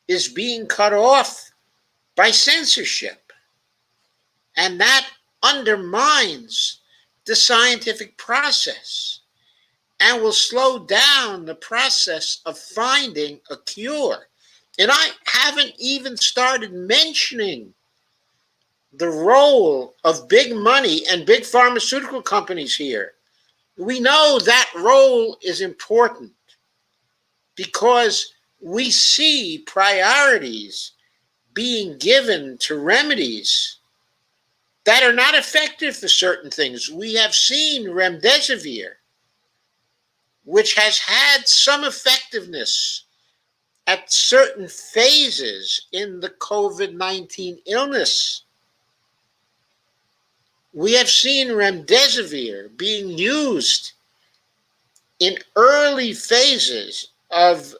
is being cut off by censorship. And that undermines the scientific process and will slow down the process of finding a cure. And I haven't even started mentioning the role of big money and big pharmaceutical companies here. We know that role is important because we see priorities being given to remedies that are not effective for certain things. We have seen remdesivir which has had some effectiveness at certain phases in the COVID-19 illness. We have seen remdesivir being used in early phases of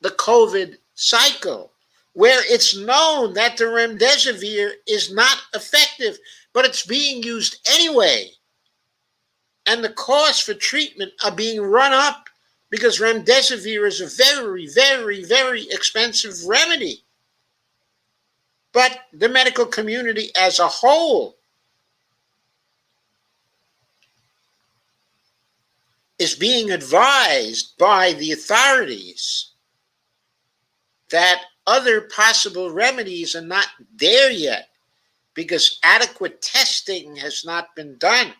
the COVID cycle, where it's known that the remdesivir is not effective, but it's being used anyway. And the costs for treatment are being run up because remdesivir is a very, very, very expensive remedy. But the medical community as a whole is being advised by the authorities that other possible remedies are not there yet because adequate testing has not been done.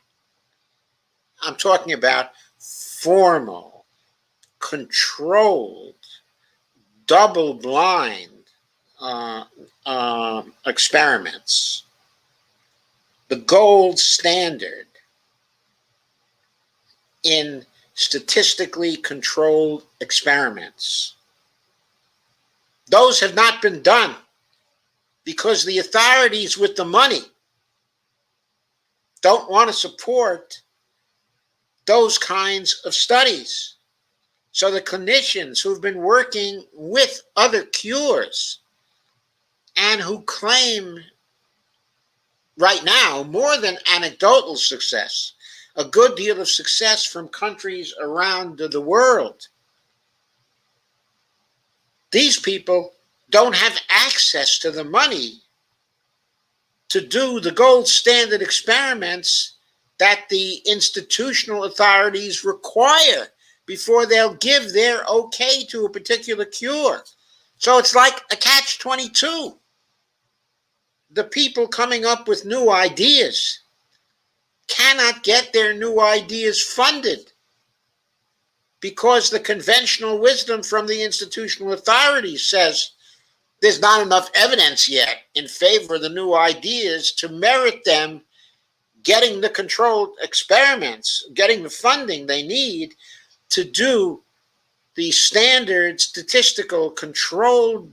I'm talking about formal, controlled, double-blind experiments. The gold standard in statistically controlled experiments. Those have not been done because the authorities with the money don't want to support those kinds of studies. So the clinicians who've been working with other cures and who claim right now more than anecdotal success, a good deal of success from countries around the world, these people don't have access to the money to do the gold standard experiments that the institutional authorities require before they'll give their okay to a particular cure. So it's like a catch-22. The people coming up with new ideas cannot get their new ideas funded because the conventional wisdom from the institutional authorities says there's not enough evidence yet in favor of the new ideas to merit them getting the controlled experiments, getting the funding they need to do the standard statistical controlled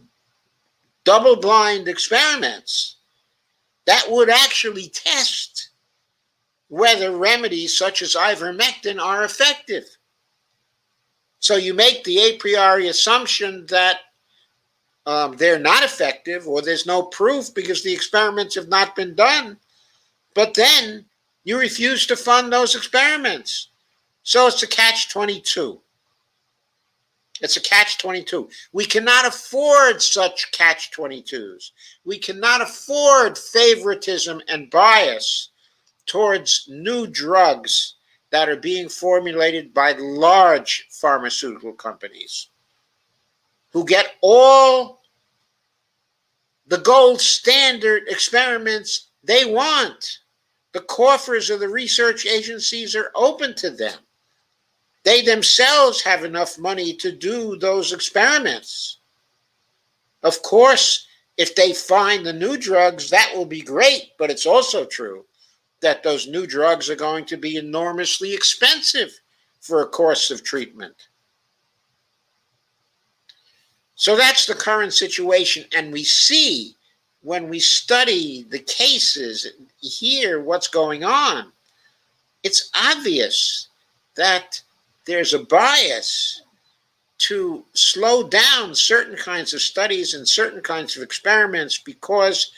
double-blind experiments that would actually test whether remedies such as ivermectin are effective. So you make the a priori assumption that they're not effective or there's no proof because the experiments have not been done, but then you refuse to fund those experiments. So it's a catch-22. It's a catch-22. We cannot afford such catch-22s. We cannot afford favoritism and bias towards new drugs that are being formulated by large pharmaceutical companies who get all the gold standard experiments they want. The coffers of the research agencies are open to them. They themselves have enough money to do those experiments. Of course, if they find the new drugs, that will be great, but it's also true that those new drugs are going to be enormously expensive for a course of treatment. So that's the current situation, and we see when we study the cases, hear what's going on, it's obvious that there's a bias to slow down certain kinds of studies and certain kinds of experiments because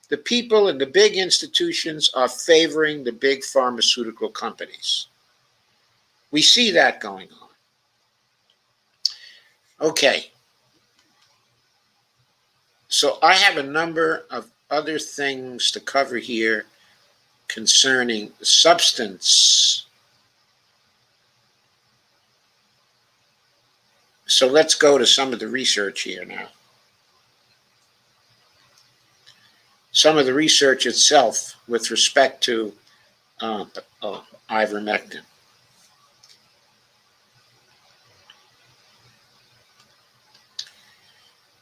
the people in the big institutions are favoring the big pharmaceutical companies. We see that going on. Okay. So I have a number of other things to cover here concerning substance. So let's go to some of the research here now. Some of the research itself with respect to ivermectin.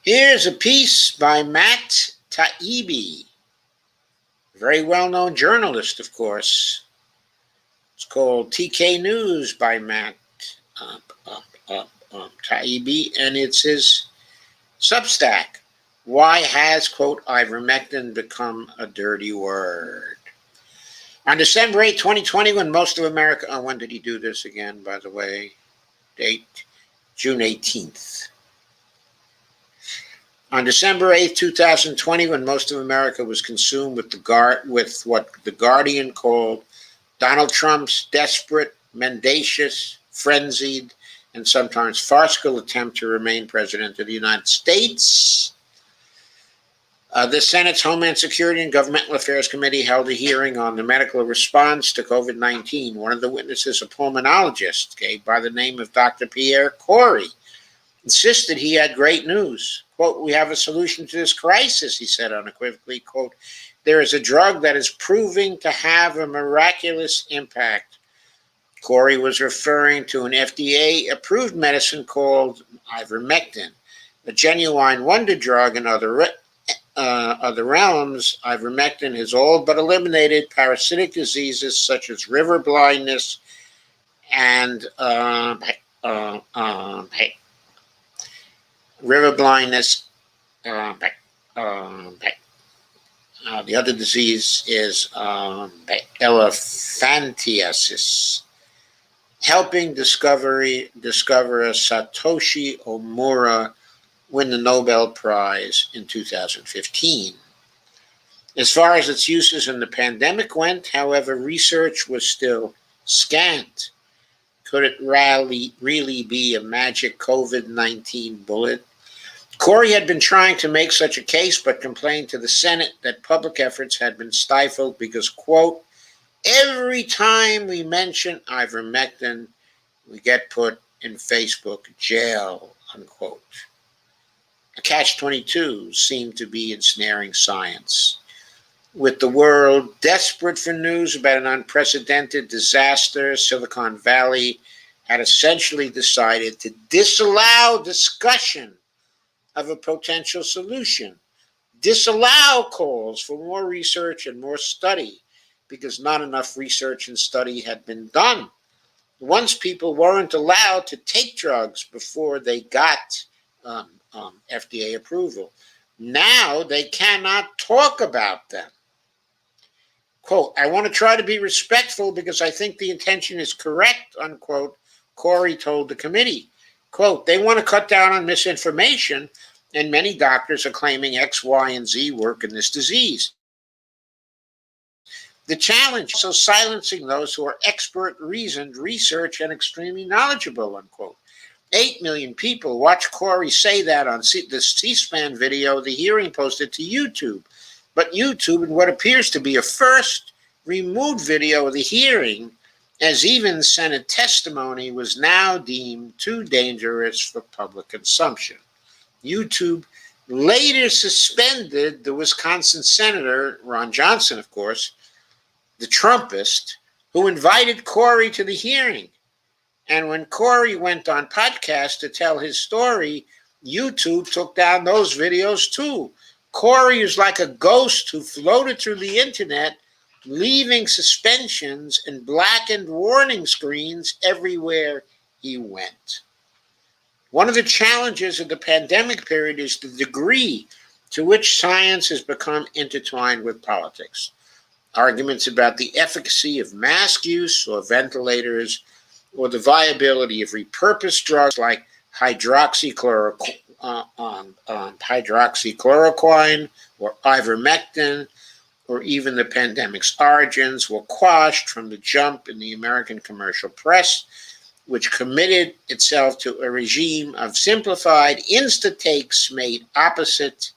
Here's a piece by Matt Taibbi, very well-known journalist, of course. It's called TK News by Matt. Taibbi, and it's his Substack. Why has, quote, ivermectin become a dirty word? On December 8, 2020, when most of America, when did he do this again, by the way? Date, June 18th. On December 8, 2020, when most of America was consumed with what The Guardian called Donald Trump's desperate, mendacious, frenzied, and sometimes farcical attempt to remain president of the United States, the Senate's Homeland Security and Governmental Affairs Committee held a hearing on the medical response to COVID-19. One of the witnesses, a pulmonologist, by the name of Dr. Pierre Corey, insisted he had great news. Quote, we have a solution to this crisis, he said unequivocally. Quote, there is a drug that is proving to have a miraculous impact. Corey was referring to an FDA-approved medicine called ivermectin, a genuine wonder drug in other realms. Ivermectin has all but eliminated parasitic diseases such as river blindness and the other disease is elephantiasis, helping discoverer Satoshi Omura win the Nobel Prize in 2015. As far as its uses in the pandemic went, however, research was still scant. Could it really be a magic COVID-19 bullet? Corey had been trying to make such a case, but complained to the Senate that public efforts had been stifled because, quote, every time we mention ivermectin, we get put in Facebook jail, unquote. A catch-22 seemed to be ensnaring science. With the world desperate for news about an unprecedented disaster, Silicon Valley had essentially decided to disallow discussion of a potential solution, disallow calls for more research and more study, because not enough research and study had been done. Once people weren't allowed to take drugs before they got FDA approval. Now they cannot talk about them. Quote, I want to try to be respectful because I think the intention is correct, unquote, Corey told the committee. Quote, they want to cut down on misinformation, and many doctors are claiming X, Y, and Z work in this disease. The challenge is also silencing those who are expert, reasoned, research, and extremely knowledgeable, unquote. 8 million people watched Corey say that on the C-SPAN video the hearing posted to YouTube. But YouTube, in what appears to be a first, removed video of the hearing, as even Senate testimony was now deemed too dangerous for public consumption. YouTube later suspended the Wisconsin Senator, Ron Johnson, of course, the Trumpist, who invited Corey to the hearing. And when Corey went on podcast to tell his story, YouTube took down those videos too. Corey is like a ghost who floated through the internet, leaving suspensions and blackened warning screens everywhere he went. One of the challenges of the pandemic period is the degree to which science has become intertwined with politics. Arguments about the efficacy of mask use or ventilators, or the viability of repurposed drugs like hydroxychloroquine or ivermectin, or even the pandemic's origins, were quashed from the jump in the American commercial press, which committed itself to a regime of simplified insta-takes made opposite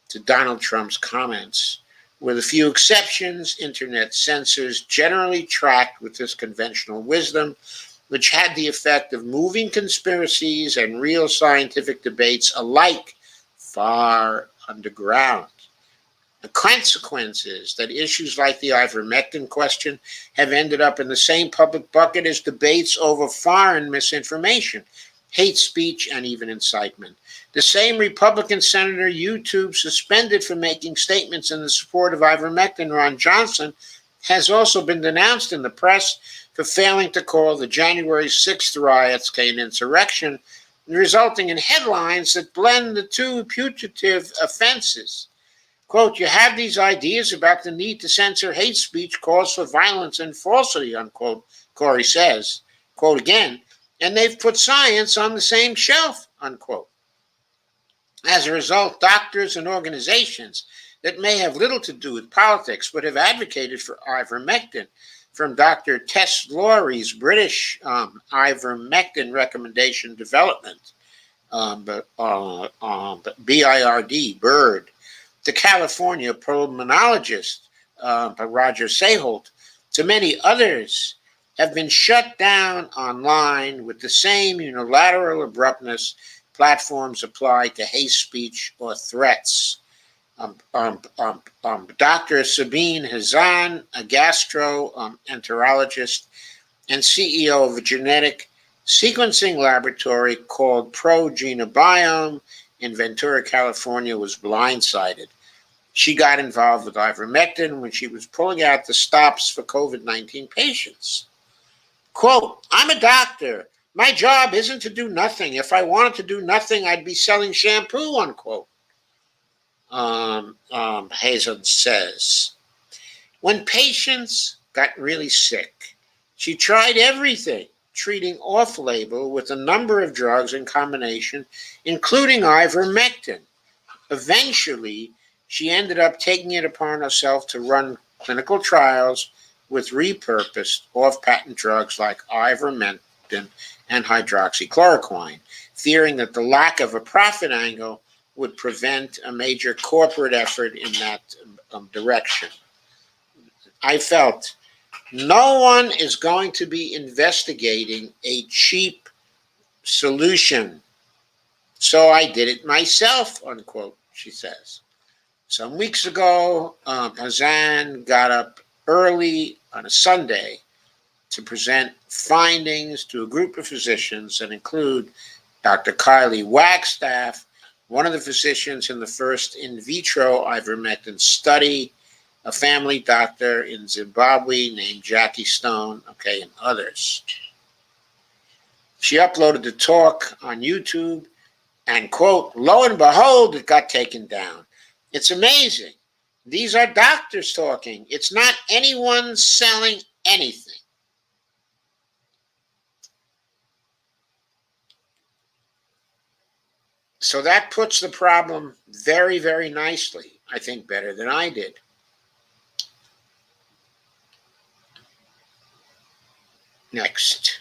to Donald Trump's comments. With a few exceptions, internet censors generally tracked with this conventional wisdom, which had the effect of moving conspiracies and real scientific debates alike far underground. The consequence is that issues like the ivermectin question have ended up in the same public bucket as debates over foreign misinformation, hate speech, and even incitement. The same Republican senator YouTube suspended for making statements in the support of ivermectin, Ron Johnson, has also been denounced in the press for failing to call the January 6th riots an insurrection, resulting in headlines that blend the two putative offenses. Quote, you have these ideas about the need to censor hate speech, calls for violence and falsity, unquote, Corey says. Quote again, and they've put science on the same shelf, unquote. As a result, doctors and organizations that may have little to do with politics but have advocated for ivermectin, from Dr. Tess Lawry's British ivermectin recommendation development, BIRD, to California pulmonologist Roger Saholt, to many others, have been shut down online with the same unilateral abruptness platforms apply to hate speech or threats. Dr. Sabine Hazan, a gastroenterologist and CEO of a genetic sequencing laboratory called ProGenobiome in Ventura, California, was blindsided. She got involved with ivermectin when she was pulling out the stops for COVID-19 patients. Quote, I'm a doctor. My job isn't to do nothing. If I wanted to do nothing, I'd be selling shampoo, unquote. Hazen says. When patients got really sick, she tried everything, treating off-label with a number of drugs in combination, including ivermectin. Eventually, she ended up taking it upon herself to run clinical trials with repurposed off-patent drugs like ivermectin and hydroxychloroquine, fearing that the lack of a profit angle would prevent a major corporate effort in that direction. I felt no one is going to be investigating a cheap solution, so I did it myself, unquote, she says. Some weeks ago, Hazan got up early on a Sunday to present findings to a group of physicians that include Dr. Kylie Wagstaff, one of the physicians in the first in vitro ivermectin study, a family doctor in Zimbabwe named Jackie Stone, and others. She uploaded the talk on YouTube and, quote, lo and behold, it got taken down. It's amazing. These are doctors talking. It's not anyone selling anything. So that puts the problem very, very nicely, I think better than I did. Next.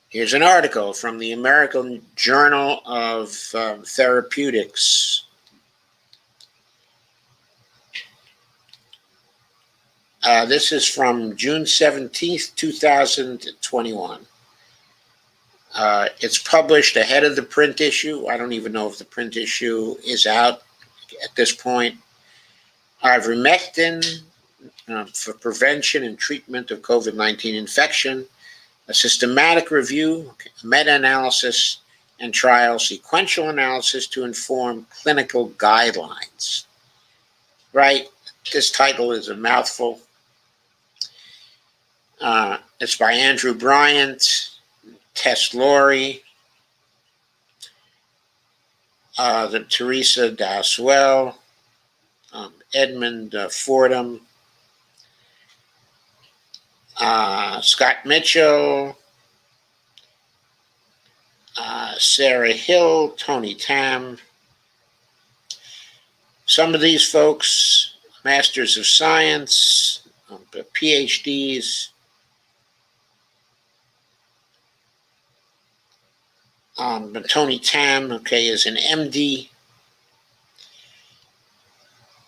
Here's an article from the American Journal of Therapeutics. This is from June 17th, 2021. It's published ahead of the print issue. I don't even know if the print issue is out at this point. Ivermectin for prevention and treatment of COVID-19 infection, a systematic review, meta-analysis, and trial sequential analysis to inform clinical guidelines. Right? This title is a mouthful. It's by Andrew Bryant, Tess Lawry, Teresa Dowswell, Edmund Fordham, Scott Mitchell, Sarah Hill, Tony Tam. Some of these folks, Masters of Science, PhDs, Tony Tam, is an MD.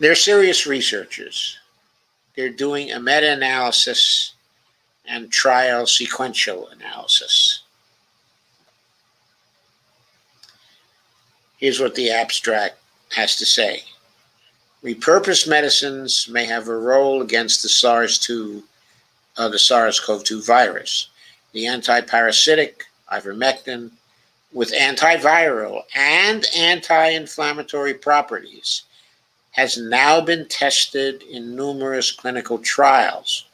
They're serious researchers. They're doing a meta-analysis and trial sequential analysis. Here's what the abstract has to say. Repurposed medicines may have a role against the SARS-2 the SARS-CoV-2 virus. The antiparasitic ivermectin, with antiviral and anti-inflammatory properties, has now been tested in numerous clinical trials.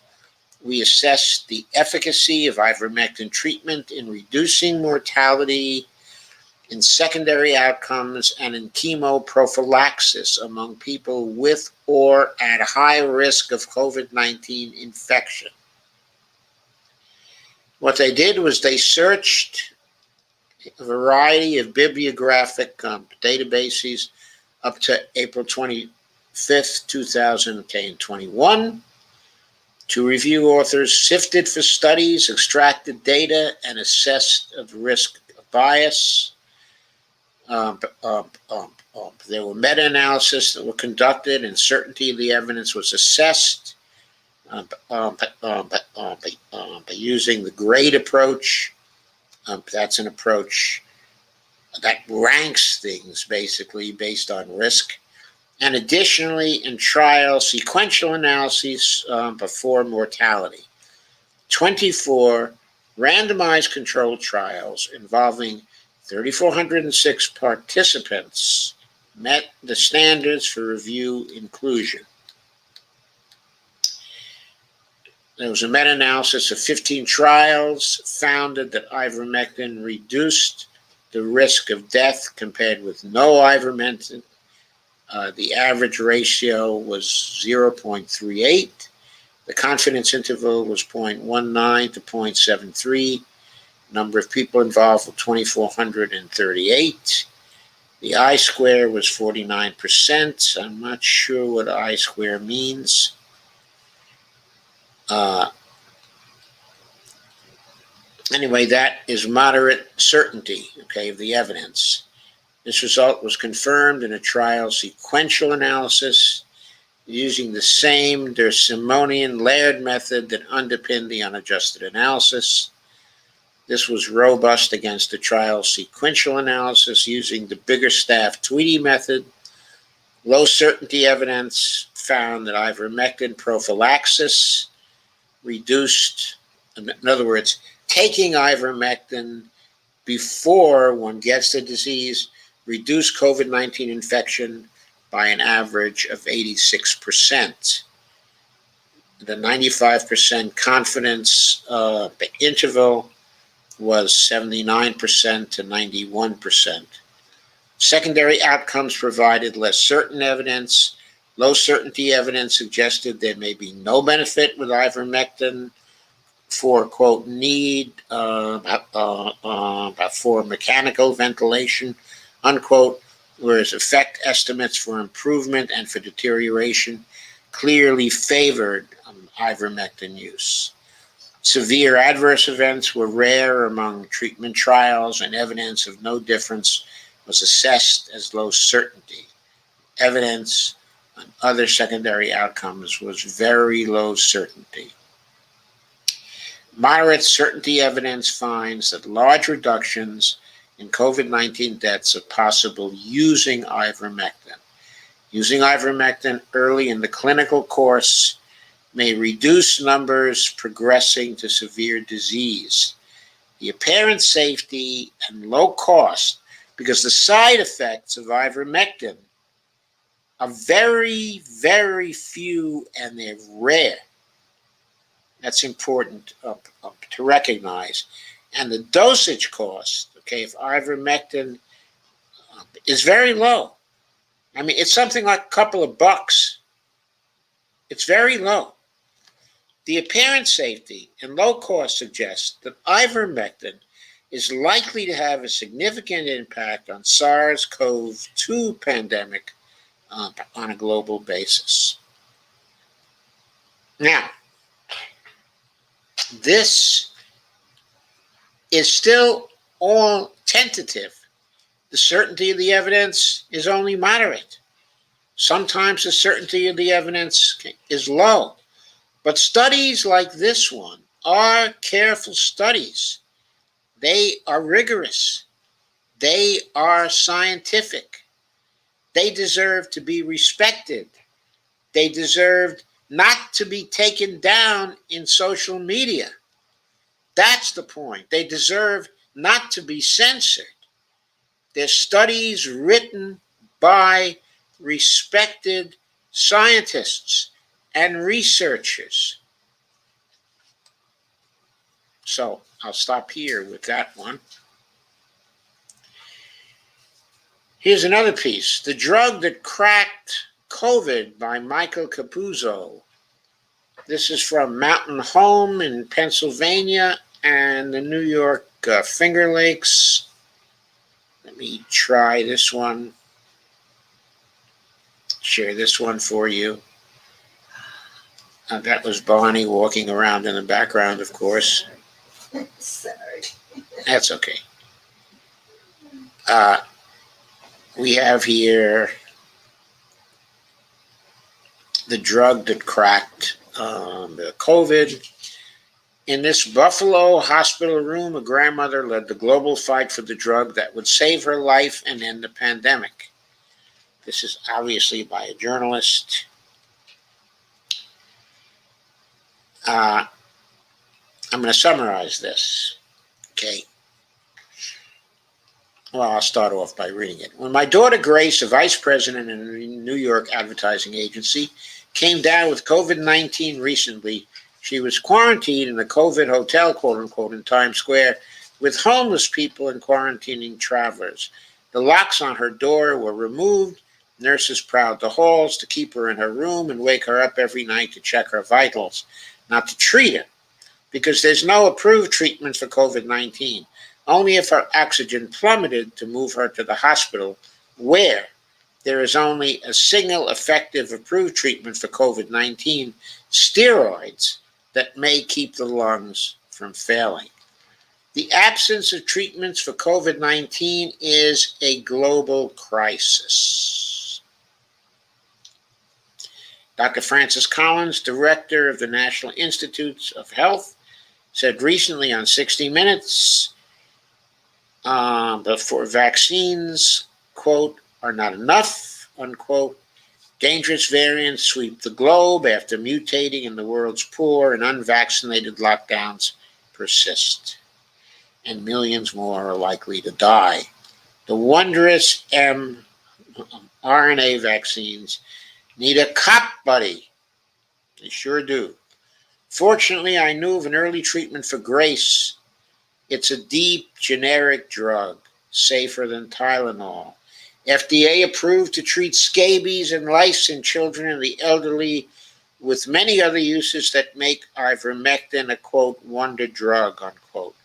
We assessed the efficacy of ivermectin treatment in reducing mortality, in secondary outcomes, and in chemoprophylaxis among people with or at high risk of COVID-19 infection. What they did was they searched a variety of bibliographic databases up to April 25th, 2021. To review authors sifted for studies, extracted data, and assessed the risk of bias. There were meta-analyses that were conducted, and certainty of the evidence was assessed by using the grade approach. That's an approach that ranks things basically based on risk. And additionally, in trial sequential analyses before mortality. 24 randomized controlled trials involving 3,406 participants met the standards for review inclusion. There was a meta-analysis of 15 trials, found that ivermectin reduced the risk of death compared with no ivermectin. The average ratio was 0.38. The confidence interval was 0.19 to 0.73. Number of people involved were 2,438. The I-square was 49%. I'm not sure what I-square means. Anyway, that is moderate certainty, of the evidence. This result was confirmed in a trial sequential analysis using the same Der Simonian layered method that underpinned the unadjusted analysis. This was robust against the trial sequential analysis using the Biggerstaff-Tweedy method. Low certainty evidence found that ivermectin prophylaxis reduced, in other words, taking ivermectin before one gets the disease reduced COVID-19 infection by an average of 86%. The 95% confidence interval was 79% to 91%. Secondary outcomes provided less certain evidence. Low certainty evidence suggested there may be no benefit with ivermectin for, quote, need for mechanical ventilation, unquote, whereas effect estimates for improvement and for deterioration clearly favored ivermectin use. Severe adverse events were rare among treatment trials, and evidence of no difference was assessed as low certainty. Evidence on other secondary outcomes was very low certainty. Moderate certainty evidence finds that large reductions in COVID-19 deaths are possible using ivermectin. Using ivermectin early in the clinical course may reduce numbers progressing to severe disease. The apparent safety and low cost, because the side effects of ivermectin are very, very few and they're rare. That's important to recognize. And the dosage cost, of ivermectin is very low. I mean, it's something like a couple of bucks. It's very low. The apparent safety and low cost suggests that ivermectin is likely to have a significant impact on SARS-CoV-2 pandemic on a global basis. Now, this is still all tentative. The certainty of the evidence is only moderate. Sometimes the certainty of the evidence is low. But studies like this one are careful studies. They are rigorous. They are scientific. They deserve to be respected. They deserve not to be taken down in social media. That's the point. They deserve not to be censored. They're studies written by respected scientists and researchers. So I'll stop here with that one. Here's another piece. The Drug That Cracked COVID by Michael Capuzzo. This is from Mountain Home in Pennsylvania and the New York Finger Lakes. Let me try this one. Share this one for you. That was Bonnie walking around in the background, of course. Sorry. That's okay. We have here the drug that cracked the COVID. In this Buffalo hospital room, a grandmother led the global fight for the drug that would save her life and end the pandemic. This is obviously by a journalist. I'm going to summarize this. Okay. Well, I'll start off by reading it. When my daughter Grace, a vice president in a New York advertising agency, came down with COVID-19 recently, she was quarantined in a COVID hotel, quote unquote, in Times Square with homeless people and quarantining travelers. The locks on her door were removed. Nurses prowled the halls to keep her in her room and wake her up every night to check her vitals, not to treat her, because there's no approved treatment for COVID-19. Only if her oxygen plummeted to move her to the hospital, where there is only a single effective approved treatment for COVID-19, steroids that may keep the lungs from failing. The absence of treatments for COVID-19 is a global crisis. Dr. Francis Collins, director of the National Institutes of Health, said recently on 60 Minutes, before vaccines, quote, are not enough, unquote. Dangerous variants sweep the globe after mutating in the world's poor, and unvaccinated lockdowns persist. And millions more are likely to die. The wondrous mRNA vaccines need a cop buddy. They sure do. Fortunately, I knew of an early treatment for Grace. It's a deep, generic drug, safer than Tylenol. FDA approved to treat scabies and lice in children and the elderly, with many other uses that make ivermectin a, quote, wonder drug, unquote.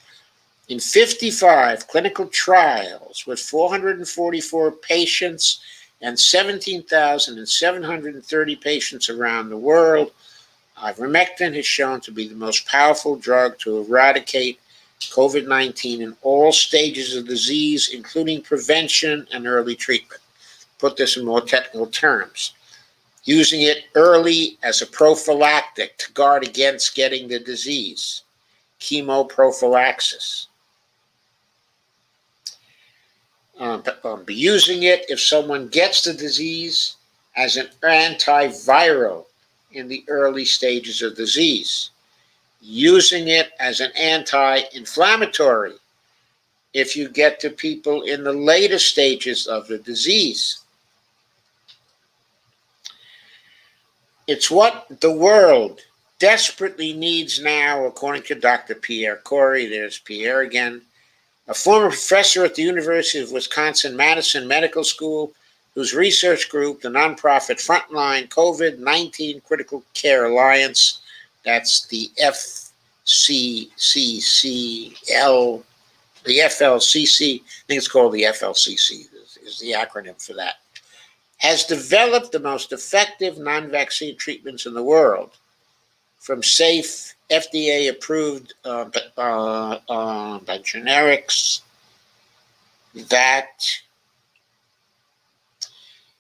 In 55 clinical trials with 444 patients and 17,730 patients around the world, ivermectin has shown to be the most powerful drug to eradicate COVID-19 in all stages of disease, including prevention and early treatment. Put this in more technical terms. Using it early as a prophylactic to guard against getting the disease. Chemoprophylaxis. Using it if someone gets the disease as an antiviral in the early stages of disease. Using it as an anti-inflammatory if you get to people in the later stages of the disease. It's what the world desperately needs now, according to Dr. Pierre Corey. There's Pierre again, a former professor at the University of Wisconsin-Madison Medical School, whose research group, the nonprofit Frontline COVID-19 Critical Care Alliance, that's the FCCCL, the FLCC, I think it's called the FLCC, is the acronym for that, has developed the most effective non-vaccine treatments in the world, from safe, FDA-approved by generics that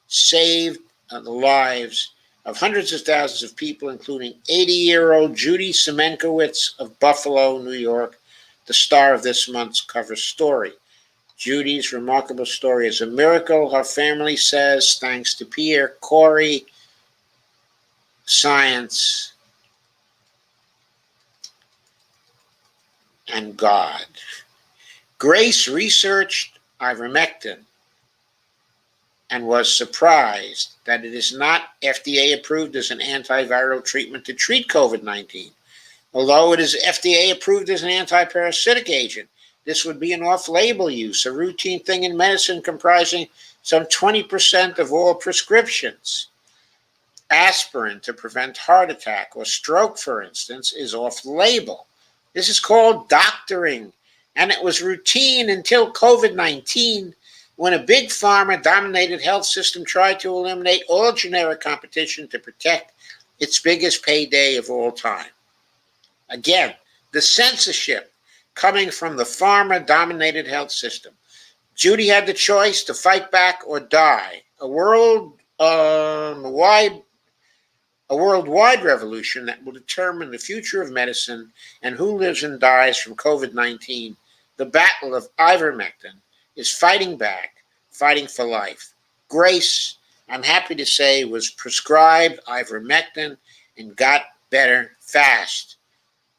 saved the lives of hundreds of thousands of people, including 80-year-old Judy Semenkowitz of Buffalo, New York, the star of this month's cover story. Judy's remarkable story is a miracle, her family says, thanks to Pierre Corey, science, and God. Grace researched ivermectin and was surprised that it is not FDA approved as an antiviral treatment to treat COVID-19. Although it is FDA approved as an antiparasitic agent, this would be an off-label use, a routine thing in medicine comprising some 20% of all prescriptions. Aspirin to prevent heart attack or stroke, for instance, is off-label. This is called doctoring, and it was routine until COVID-19, when a big pharma-dominated health system tried to eliminate all generic competition to protect its biggest payday of all time. Again, the censorship coming from the pharma-dominated health system. Judy had the choice to fight back or die. A worldwide revolution that will determine the future of medicine and who lives and dies from COVID-19. The battle of ivermectin is fighting back, fighting for life. Grace, I'm happy to say, was prescribed ivermectin and got better fast.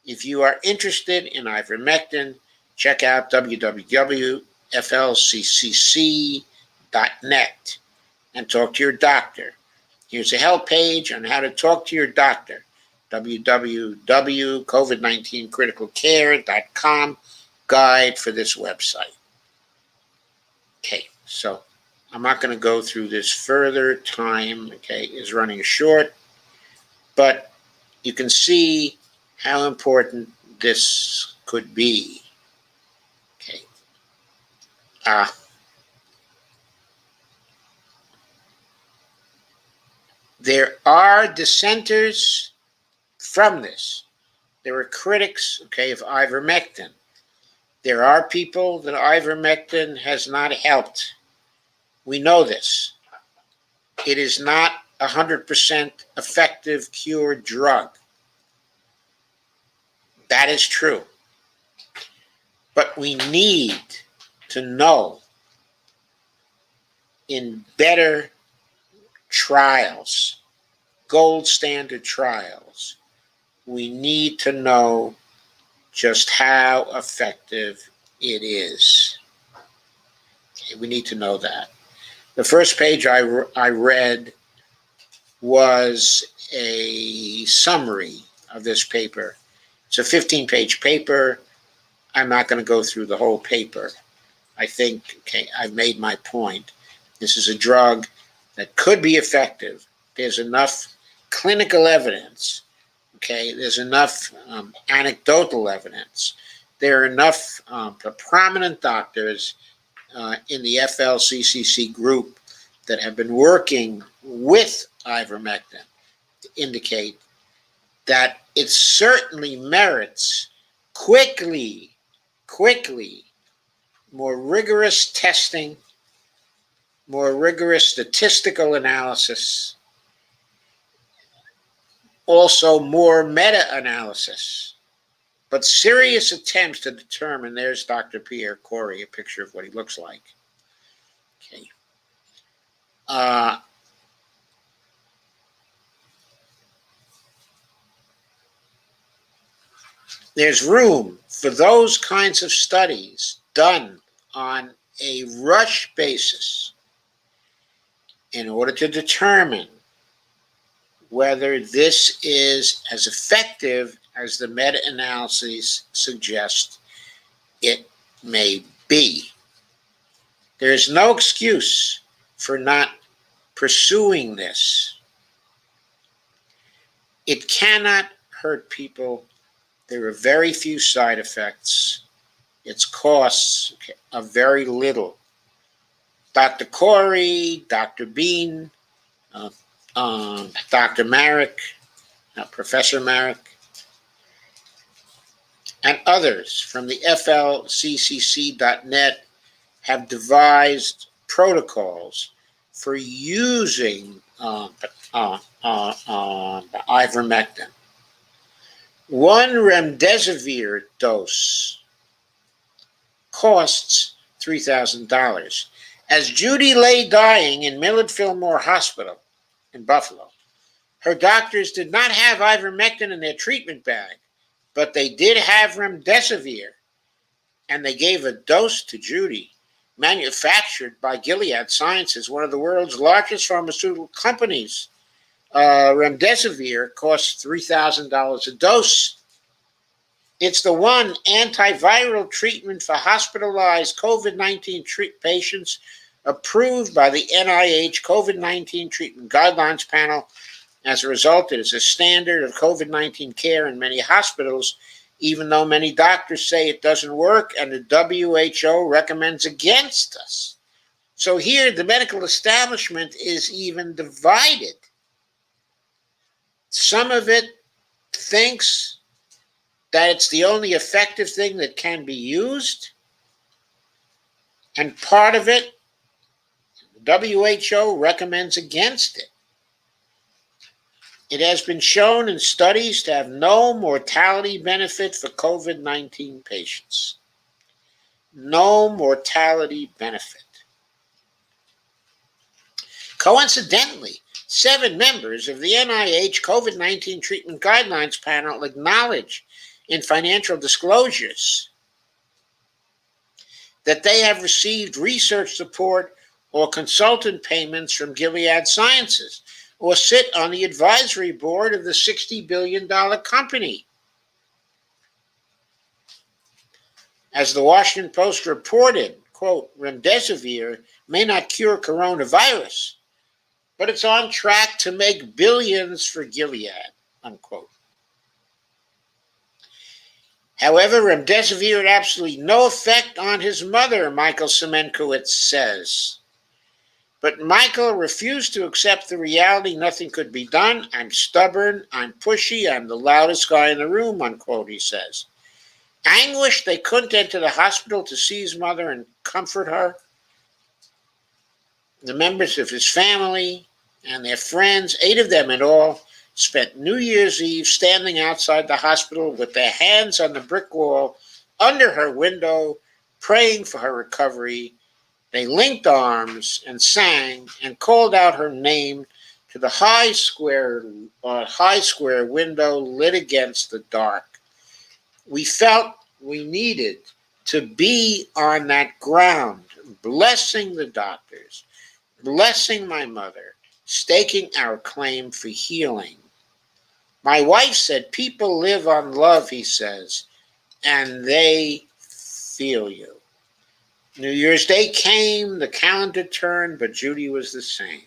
If you are interested in ivermectin, check out www.flccc.net and talk to your doctor. Here's a help page on how to talk to your doctor, www.covid19criticalcare.com, guide for this website. Okay, so I'm not going to go through this further. Time, okay, is running short, but you can see how important this could be. Okay. There are dissenters from this. There are critics, okay, of ivermectin. There are people that ivermectin has not helped. We know this. It is not a 100% effective cure drug. That is true. But we need to know in better trials, gold standard trials, we need to know just how effective it is. Okay, we need to know that. The first page I read was a summary of this paper. It's a 15-page paper. I'm not going to go through the whole paper. I think, okay, I've made my point. This is a drug that could be effective. There's enough clinical evidence. Okay, there's enough anecdotal evidence. There are enough prominent doctors in the FLCCC group that have been working with ivermectin to indicate that it certainly merits quickly, more rigorous testing, more rigorous statistical analysis, also more meta-analysis, but serious attempts to determine, there's Dr. Pierre Corey, a picture of what he looks like. Okay. There's room for those kinds of studies done on a rush basis in order to determine whether this is as effective as the meta-analyses suggest it may be. There is no excuse for not pursuing this. It cannot hurt people. There are very few side effects. Its costs are very little. Dr. Corey, Dr. Bean, Dr. Marek, Professor Marek, and others from the flccc.net have devised protocols for using ivermectin. One remdesivir dose costs $3,000. As Judy lay dying in Millard Fillmore Hospital in Buffalo, Her doctors did not have ivermectin in their treatment bag, but they did have remdesivir, and they gave a dose to Judy, manufactured by Gilead Sciences, one of the world's largest pharmaceutical companies. Remdesivir costs $3,000 a dose. It's the one antiviral treatment for hospitalized COVID-19 patients approved by the NIH COVID-19 Treatment Guidelines Panel. As a result, it is a standard of COVID-19 care in many hospitals, even though many doctors say it doesn't work and the WHO recommends against us. So here, the medical establishment is even divided. Some of it thinks that it's the only effective thing that can be used, and part of it, the WHO recommends against it. It has been shown in studies to have no mortality benefit for COVID-19 patients. No mortality benefit. Coincidentally, 7 members of the NIH COVID-19 Treatment Guidelines Panel acknowledge in financial disclosures that they have received research support or consultant payments from Gilead Sciences, or sit on the advisory board of the $60 billion company. As the Washington Post reported, quote, remdesivir may not cure coronavirus, but it's on track to make billions for Gilead, unquote. However, remdesivir had absolutely no effect on his mother, Michael Semenkowitz says. But Michael refused to accept the reality nothing could be done. I'm stubborn, I'm pushy, I'm the loudest guy in the room, unquote, he says. Anguished they couldn't enter the hospital to see his mother and comfort her. The members of his family and their friends, 8 of them in all, spent New Year's Eve standing outside the hospital with their hands on the brick wall under her window, praying for her recovery. They linked arms and sang and called out her name to the high square window lit against the dark. We felt we needed to be on that ground, blessing the doctors, blessing my mother, staking our claim for healing. My wife said, people live on love, he says, and they feel you. New Year's Day came, the calendar turned, but Judy was the same.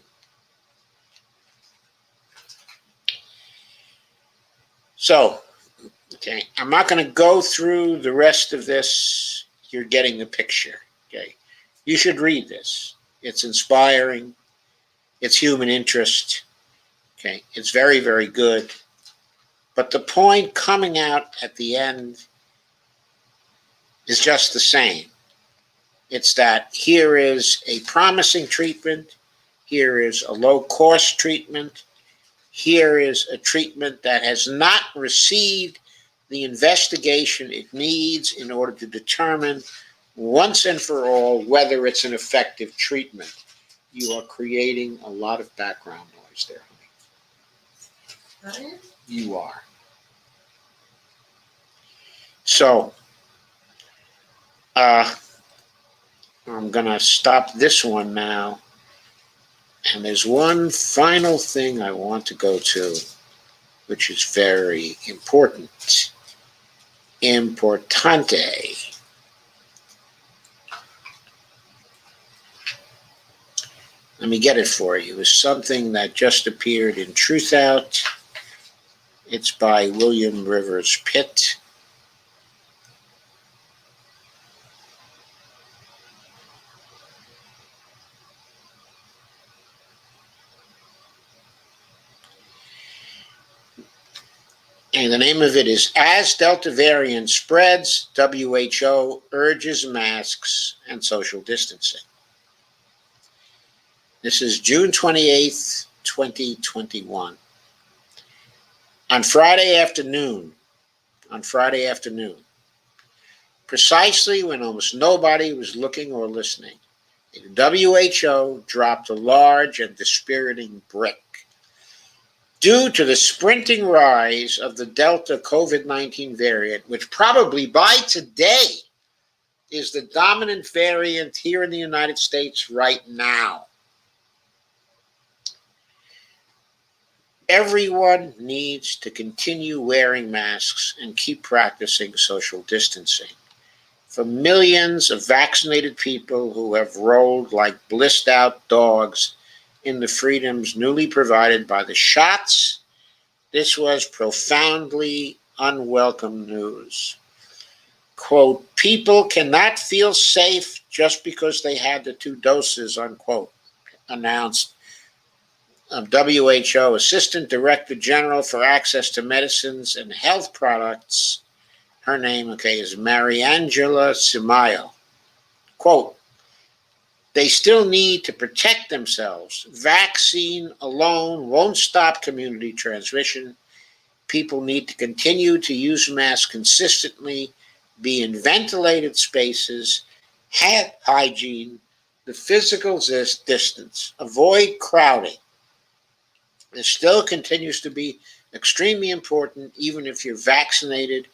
So, okay, I'm not going to go through the rest of this. You're getting the picture, okay? You should read this. It's inspiring. It's human interest, okay? It's very, very good. But the point coming out at the end is just the same. It's that here is a promising treatment. Here is a low-cost treatment. Here is a treatment that has not received the investigation it needs in order to determine once and for all whether it's an effective treatment. You are creating a lot of background noise there, honey. You are. So, I'm going to stop this one now. And there's one final thing I want to go to, which is very important. Importante. Let me get it for you. It's something that just appeared in Truthout. It's by William Rivers Pitt. And the name of it is As Delta Variant Spreads, WHO Urges Masks and Social Distancing. This is June 28th, 2021. On Friday afternoon, precisely when almost nobody was looking or listening, the WHO dropped a large and dispiriting brick. due to the sprinting rise of the Delta COVID-19 variant, which probably by today is the dominant variant here in the United States right now. Everyone needs to continue wearing masks and keep practicing social distancing. For millions of vaccinated people who have rolled like blissed out dogs in the freedoms newly provided by the shots, this was profoundly unwelcome news. Quote, people cannot feel safe just because they had the 2 doses, unquote, announced WHO Assistant Director General for Access to Medicines and Health Products. Her name, is Mariangela Simao. Quote, they still need to protect themselves. Vaccine alone won't stop community transmission. People need to continue to use masks consistently, be in ventilated spaces, have hygiene, the physical distance, avoid crowding. This still continues to be extremely important, even if you're vaccinated,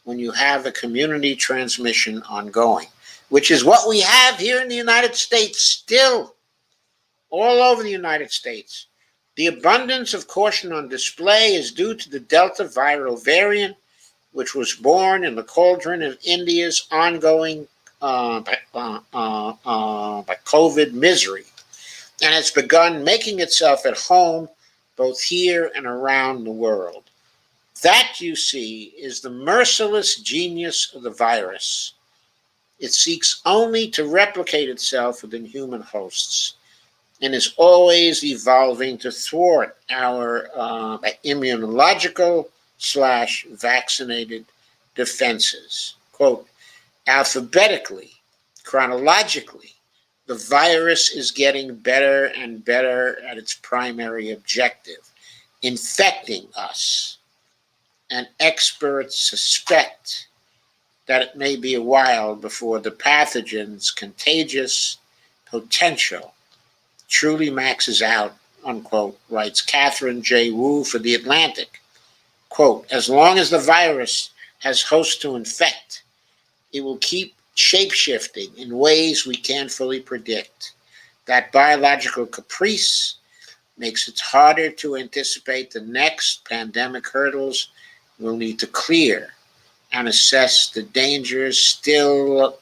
when you have a community transmission ongoing, which is what we have here in the United States still, all over the United States. The abundance of caution on display is due to the Delta viral variant, which was born in the cauldron of India's ongoing COVID misery, and it's begun making itself at home both here and around the world. That, you see, is the merciless genius of the virus. It seeks only to replicate itself within human hosts and is always evolving to thwart our immunological/vaccinated defenses. Quote, alphabetically, chronologically, the virus is getting better and better at its primary objective, infecting us. And experts suspect that it may be a while before the pathogen's contagious potential truly maxes out, unquote, writes Catherine J. Wu for The Atlantic. Quote, as long as the virus has hosts to infect, it will keep shape-shifting in ways we can't fully predict. That biological caprice makes it harder to anticipate the next pandemic hurdles we'll need to clear and assess the dangers still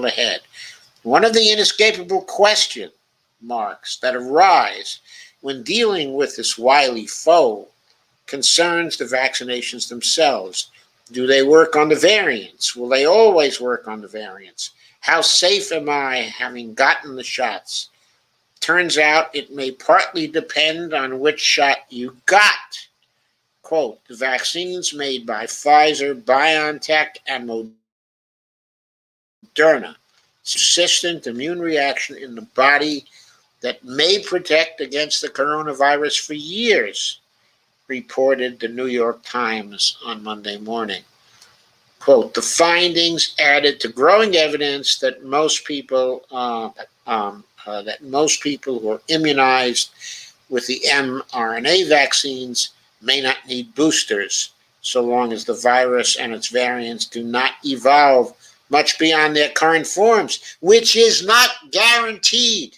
ahead. One of the inescapable question marks that arise when dealing with this wily foe concerns the vaccinations themselves. Do they work on the variants? Will they always work on the variants? How safe am I having gotten the shots? Turns out it may partly depend on which shot you got. Quote, the vaccines made by Pfizer, BioNTech, and Moderna, persistent immune reaction in the body that may protect against the coronavirus for years, reported the New York Times on Monday morning. Quote, the findings added to growing evidence that most people who are immunized with the mRNA vaccines may not need boosters, so long as the virus and its variants do not evolve much beyond their current forms, which is not guaranteed.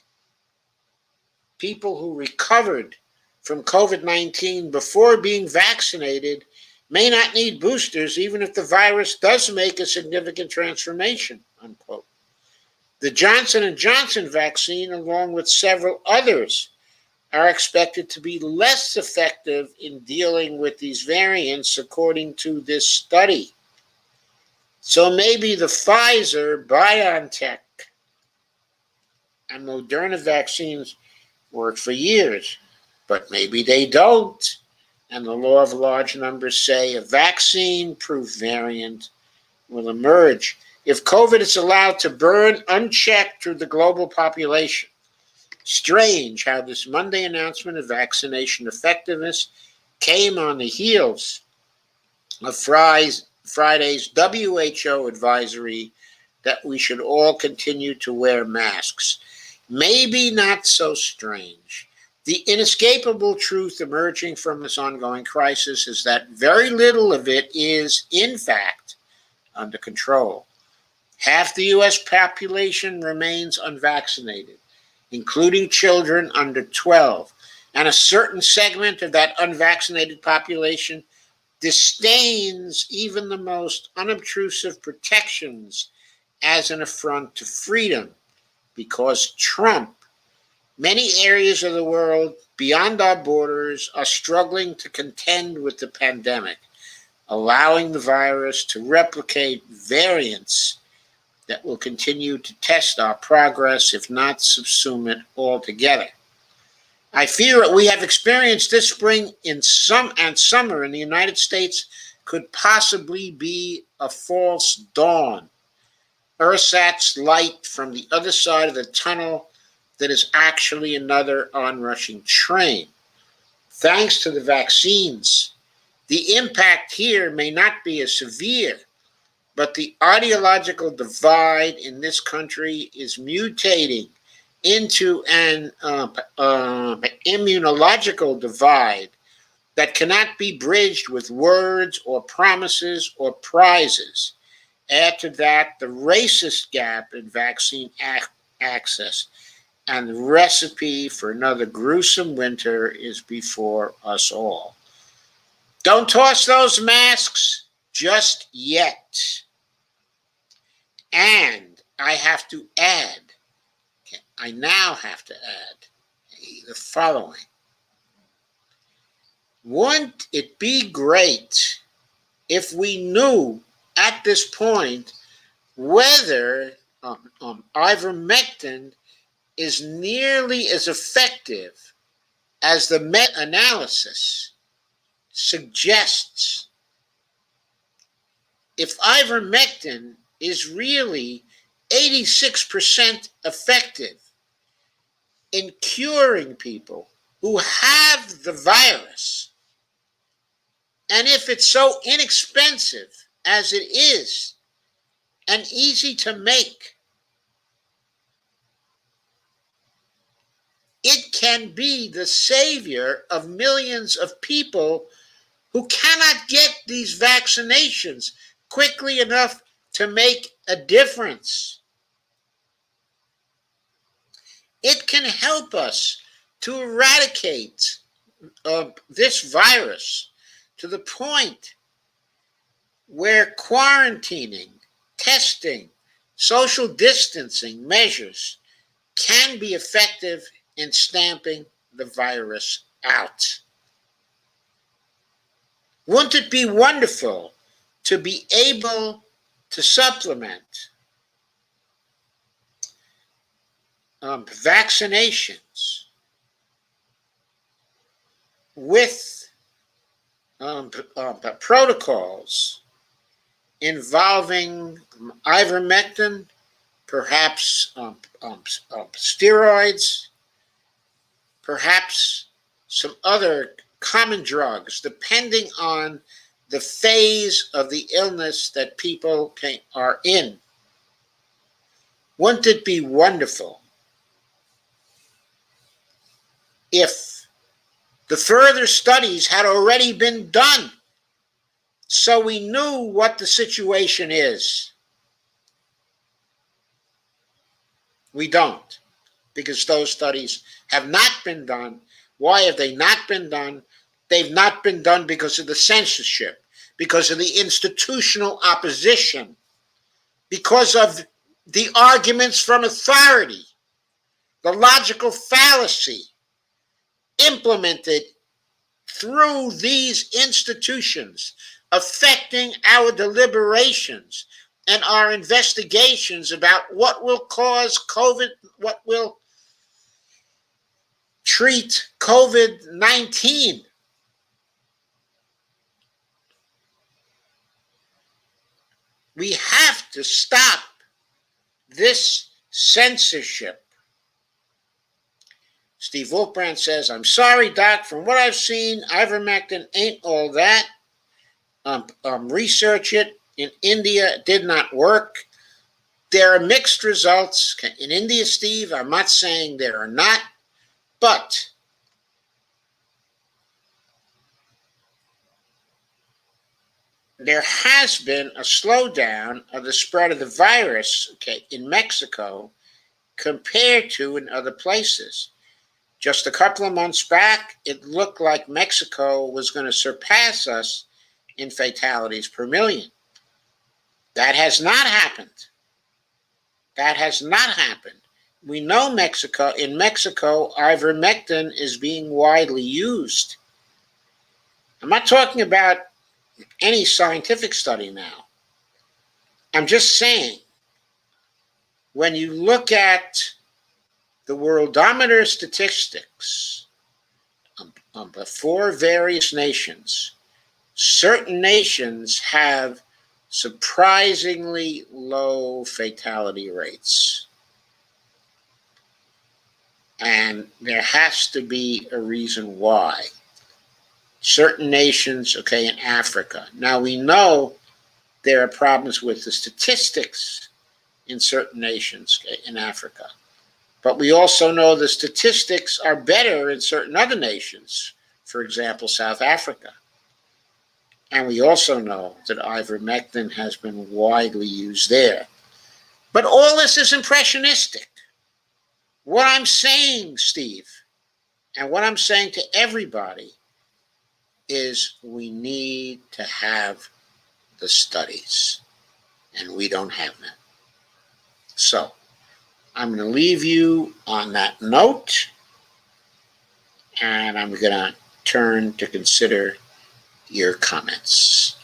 People who recovered from COVID-19 before being vaccinated may not need boosters, even if the virus does make a significant transformation, unquote. The Johnson & Johnson vaccine, along with several others, are expected to be less effective in dealing with these variants, according to this study. So maybe the Pfizer, BioNTech, and Moderna vaccines work for years, but maybe they don't. And the law of large numbers say a vaccine-proof variant will emerge if COVID is allowed to burn unchecked through the global population. Strange how this Monday announcement of vaccination effectiveness came on the heels of Friday's WHO advisory that we should all continue to wear masks. Maybe not so strange The inescapable truth emerging from this ongoing crisis is that very little of it is, in fact, under control. Half the U.S. population remains unvaccinated, including children under 12, and a certain segment of that unvaccinated population disdains even the most unobtrusive protections as an affront to freedom because Trump. Many areas of the world beyond our borders are struggling to contend with the pandemic, allowing the virus to replicate variants that will continue to test our progress, if not subsume it altogether. I fear what we have experienced this spring and summer in the United States could possibly be a false dawn, ersatz light from the other side of the tunnel that is actually another onrushing train. Thanks to the vaccines, the impact here may not be as severe, but the ideological divide in this country is mutating into an immunological divide that cannot be bridged with words or promises or prizes. Add to that the racist gap in vaccine access, and the recipe for another gruesome winter is before us all. Don't toss those masks just yet. And I now have to add the following. Wouldn't it be great if we knew at this point whether ivermectin is nearly as effective as the meta-analysis suggests? If ivermectin is really 86% effective in curing people who have the virus, and if it's so inexpensive as it is and easy to make, it can be the savior of millions of people who cannot get these vaccinations quickly enough to make a difference. It can help us to eradicate this virus to the point where quarantining, testing, social distancing measures can be effective in stamping the virus out. Wouldn't it be wonderful to be able to supplement vaccinations with protocols involving ivermectin, perhaps steroids, perhaps some other common drugs, depending on the phase of the illness that people are in? Wouldn't it be wonderful if the further studies had already been done so we knew what the situation is? We don't, because those studies have not been done. Why have they not been done? They've not been done because of the censorship, because of the institutional opposition, because of the arguments from authority, the logical fallacy implemented through these institutions, affecting our deliberations and our investigations about what will cause COVID, what will treat COVID-19. We have to stop this censorship. Steve Wolfbrand says, I'm sorry, Doc, from what I've seen, ivermectin ain't all that. Research it. In India, it did not work. There are mixed results. In India, Steve, I'm not saying there are not, but there has been a slowdown of the spread of the virus, okay, in Mexico compared to in other places. Just a couple of months back, it looked like Mexico was going to surpass us in fatalities per million. That has not happened. That has not happened. We know in Mexico, ivermectin is being widely used. I'm not talking about any scientific study now. I'm just saying, when you look at the worldometer statistics for various nations, certain nations have surprisingly low fatality rates. And there has to be a reason why. Certain nations, okay, in Africa. Now we know there are problems with the statistics in certain nations, okay, in Africa. But we also know the statistics are better in certain other nations, for example, South Africa. And we also know that ivermectin has been widely used there. But all this is impressionistic. What I'm saying, Steve, and what I'm saying to everybody is we need to have the studies, and we don't have them. So I'm going to leave you on that note, and I'm going to turn to consider your comments.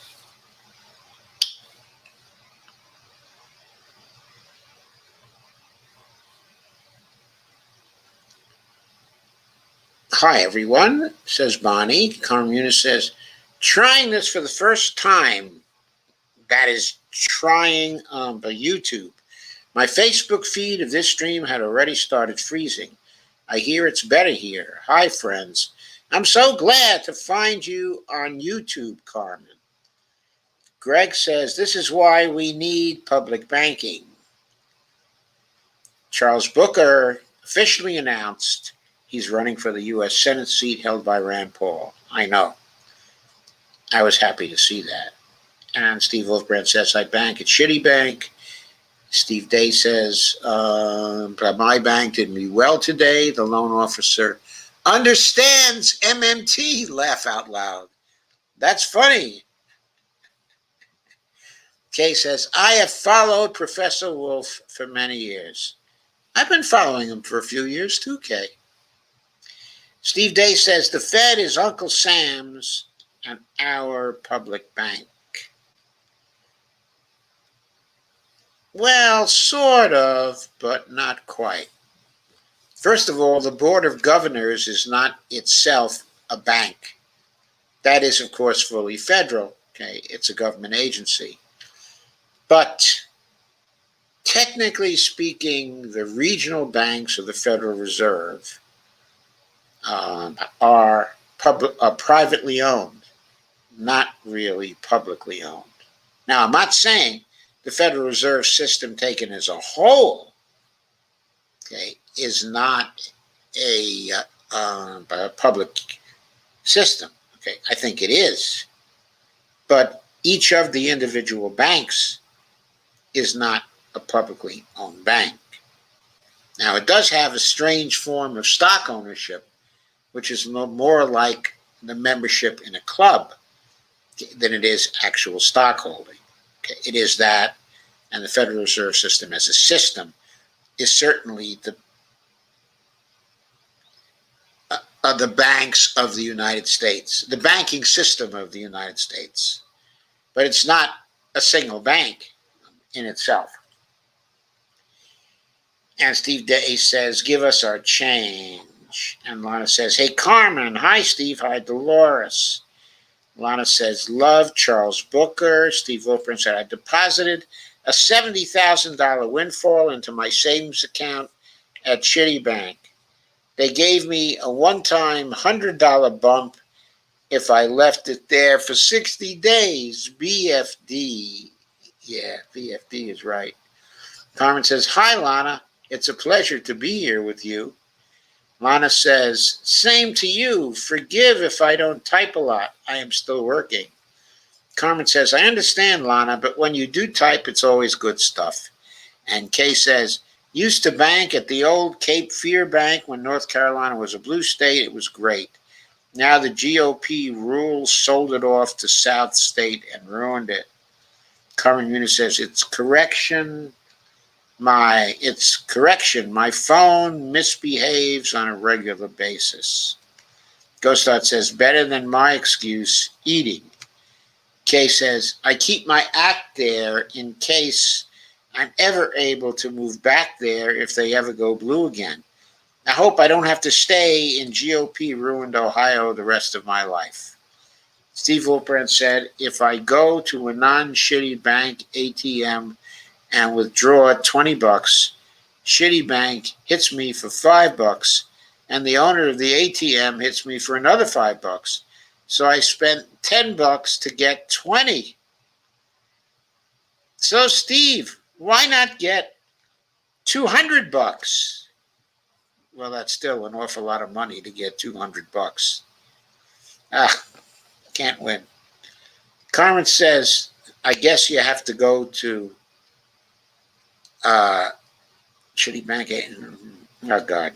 Hi, everyone, says Bonnie. Carmuna says, trying this for the first time, that is trying YouTube. My Facebook feed of this stream had already started freezing. I hear it's better here. Hi, friends. I'm so glad to find you on YouTube, Carmen. Greg says, this is why we need public banking. Charles Booker officially announced he's running for the U.S. Senate seat held by Rand Paul. I know. I was happy to see that. And Steve Wolfbrand says, I bank at Shitty Bank. Steve Day says, my bank did me well today. The loan officer understands MMT. Laugh out loud. That's funny. Kay says, I have followed Professor Wolf for many years. I've been following him for a few years too, Kay. Steve Day says, the Fed is Uncle Sam's and our public bank. Well, sort of, but not quite. First of all, the Board of Governors is not itself a bank. That is, of course, fully federal. Okay, it's a government agency. But technically speaking, the regional banks of the Federal Reserve are privately owned, not really publicly owned. Now, I'm not saying the Federal Reserve System taken as a whole, okay, is not a public system. Okay, I think it is. But each of the individual banks is not a publicly owned bank. Now, it does have a strange form of stock ownership, which is more like the membership in a club than it is actual stockholding. Okay, it is that, and the Federal Reserve System as a system is certainly the banks of the United States, the banking system of the United States. But it's not a single bank in itself. And Steve Day says, give us our change. And Lana says, hey, Carmen. Hi, Steve. Hi, Dolores. Lana says, love Charles Booker. Steve Wolfram said, I deposited a $70,000 windfall into my savings account at Shitty Bank. They gave me a one-time $100 bump if I left it there for 60 days. BFD. Yeah, BFD is right. Carmen says, hi, Lana. It's a pleasure to be here with you. Lana says, same to you. Forgive if I don't type a lot. I am still working. Carmen says, I understand, Lana, but when you do type, it's always good stuff. And Kay says, used to bank at the old Cape Fear Bank when North Carolina was a blue state. It was great. Now the GOP rules sold it off to South State and ruined it. Carmen Yuna says, it's correction. My phone misbehaves on a regular basis. Ghostart says, better than my excuse, eating. Kay says, I keep my act there in case I'm ever able to move back there if they ever go blue again. I hope I don't have to stay in GOP ruined Ohio the rest of my life. Steve Wolpern said, if I go to a non-shitty bank ATM and withdraw $20, shitty bank hits me for $5, and the owner of the ATM hits me for another $5. So I spent $10 to get 20. So Steve, why not get $200? Well, that's still an awful lot of money to get $200. Can't win. Carmen says, I guess you have to go to shitty bank. Oh, God.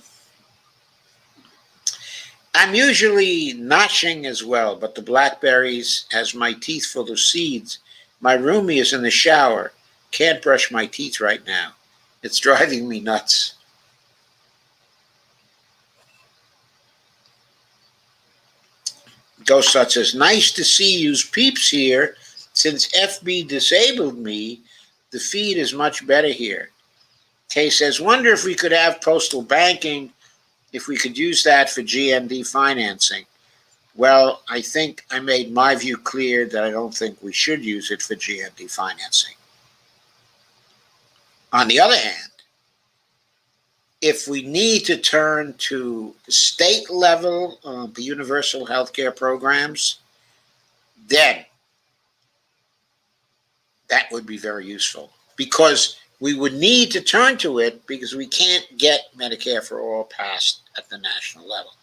I'm usually notching as well, but the blackberries has my teeth full of seeds. My roomie is in the shower. Can't brush my teeth right now. It's driving me nuts. Ghostshot says, nice to see you's peeps here. Since FB disabled me, the feed is much better here. Kay says, wonder if we could have postal banking, if we could use that for GND financing. Well, I think I made my view clear that I don't think we should use it for GND financing. On the other hand, if we need to turn to state level the universal health care programs, then that would be very useful, because we would need to turn to it because we can't get Medicare for all passed at the national level.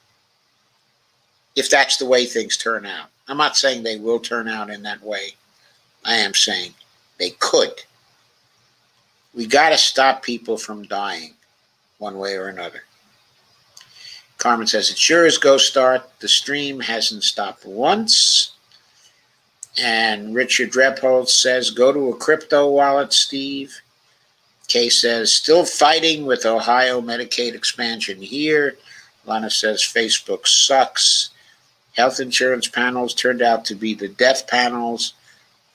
If that's the way things turn out. I'm not saying they will turn out in that way. I am saying they could. We got to stop people from dying one way or another. Carmen says, it sure is go start. The stream hasn't stopped once. And Richard Rebholz says, go to a crypto wallet, Steve. Kay says, still fighting with Ohio Medicaid expansion here. Lana says, Facebook sucks. Health insurance panels turned out to be the death panels.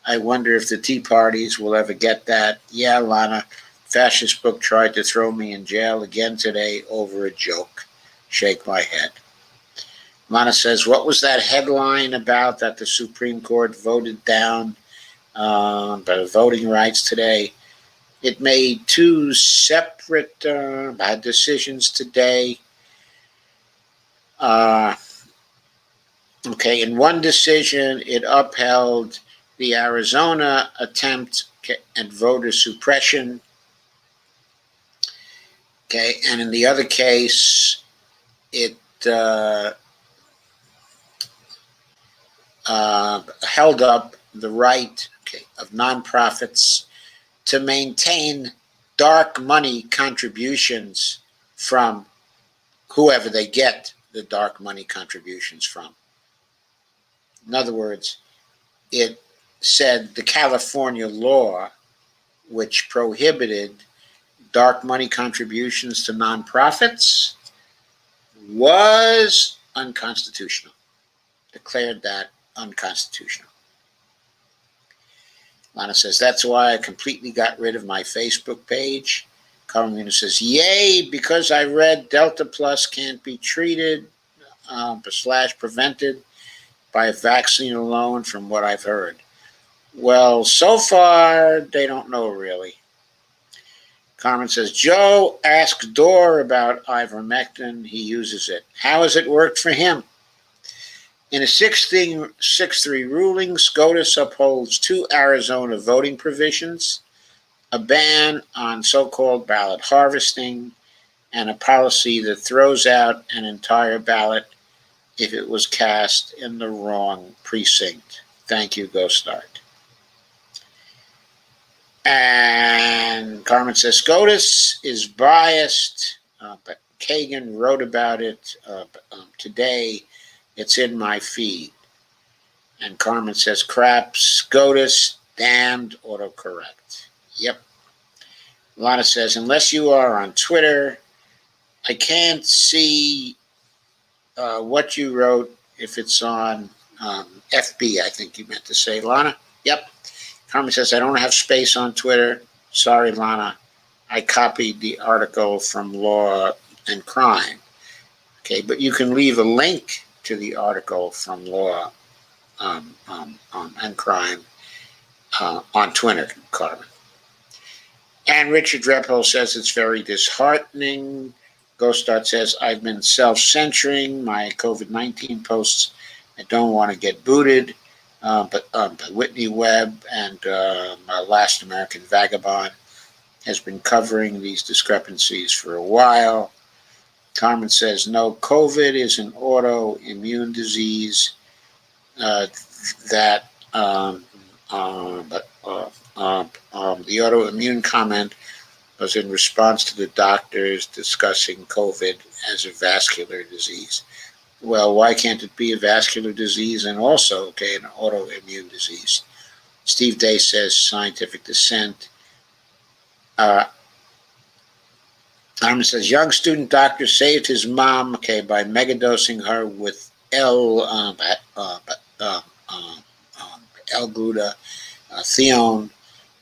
I wonder if the Tea Parties will ever get that. Yeah, Lana, fascist book tried to throw me in jail again today over a joke. Shake my head. Lana says, what was that headline about that the Supreme Court voted down by voting rights today? It made two separate decisions today. In one decision, it upheld the Arizona attempt at voter suppression. And in the other case, it held up the right of nonprofits to maintain dark money contributions from whoever they get the dark money contributions from. In other words, it said the California law, which prohibited dark money contributions to nonprofits, was unconstitutional. Declared that unconstitutional. Lana says, that's why I completely got rid of my Facebook page. Carolina says, yay, because I read Delta Plus can't be treated / prevented by a vaccine alone from what I've heard. Well, so far, they don't know really. Carmen says, Joe asked Dorr about ivermectin. He uses it. How has it worked for him? In a 6-3 ruling, SCOTUS upholds 2 Arizona voting provisions, a ban on so-called ballot harvesting, and a policy that throws out an entire ballot if it was cast in the wrong precinct. Thank you, Go Start. And Carmen says, SCOTUS is biased, but Kagan wrote about it today. It's in my feed. And Carmen says, crap, SCOTUS, damned autocorrect. Yep. Lana says, unless you are on Twitter, I can't see what you wrote if it's on FB, I think you meant to say, Lana. Yep. Carmen says, I don't have space on Twitter. Sorry, Lana. I copied the article from Law and Crime. Okay, but you can leave a link to the article from Law and Crime on Twitter, Carmen. And Richard Repole says it's very disheartening. Ghostart says, I've been self-censoring my COVID-19 posts. I don't want to get booted. But Whitney Webb and Last American Vagabond has been covering these discrepancies for a while. Carmen says, no, COVID is an autoimmune disease the autoimmune comment was in response to the doctors discussing COVID as a vascular disease. Well, why can't it be a vascular disease and also, an autoimmune disease? Steve Day says scientific dissent. Armin says young student doctor saved his mom, by megadosing her with L-glutathione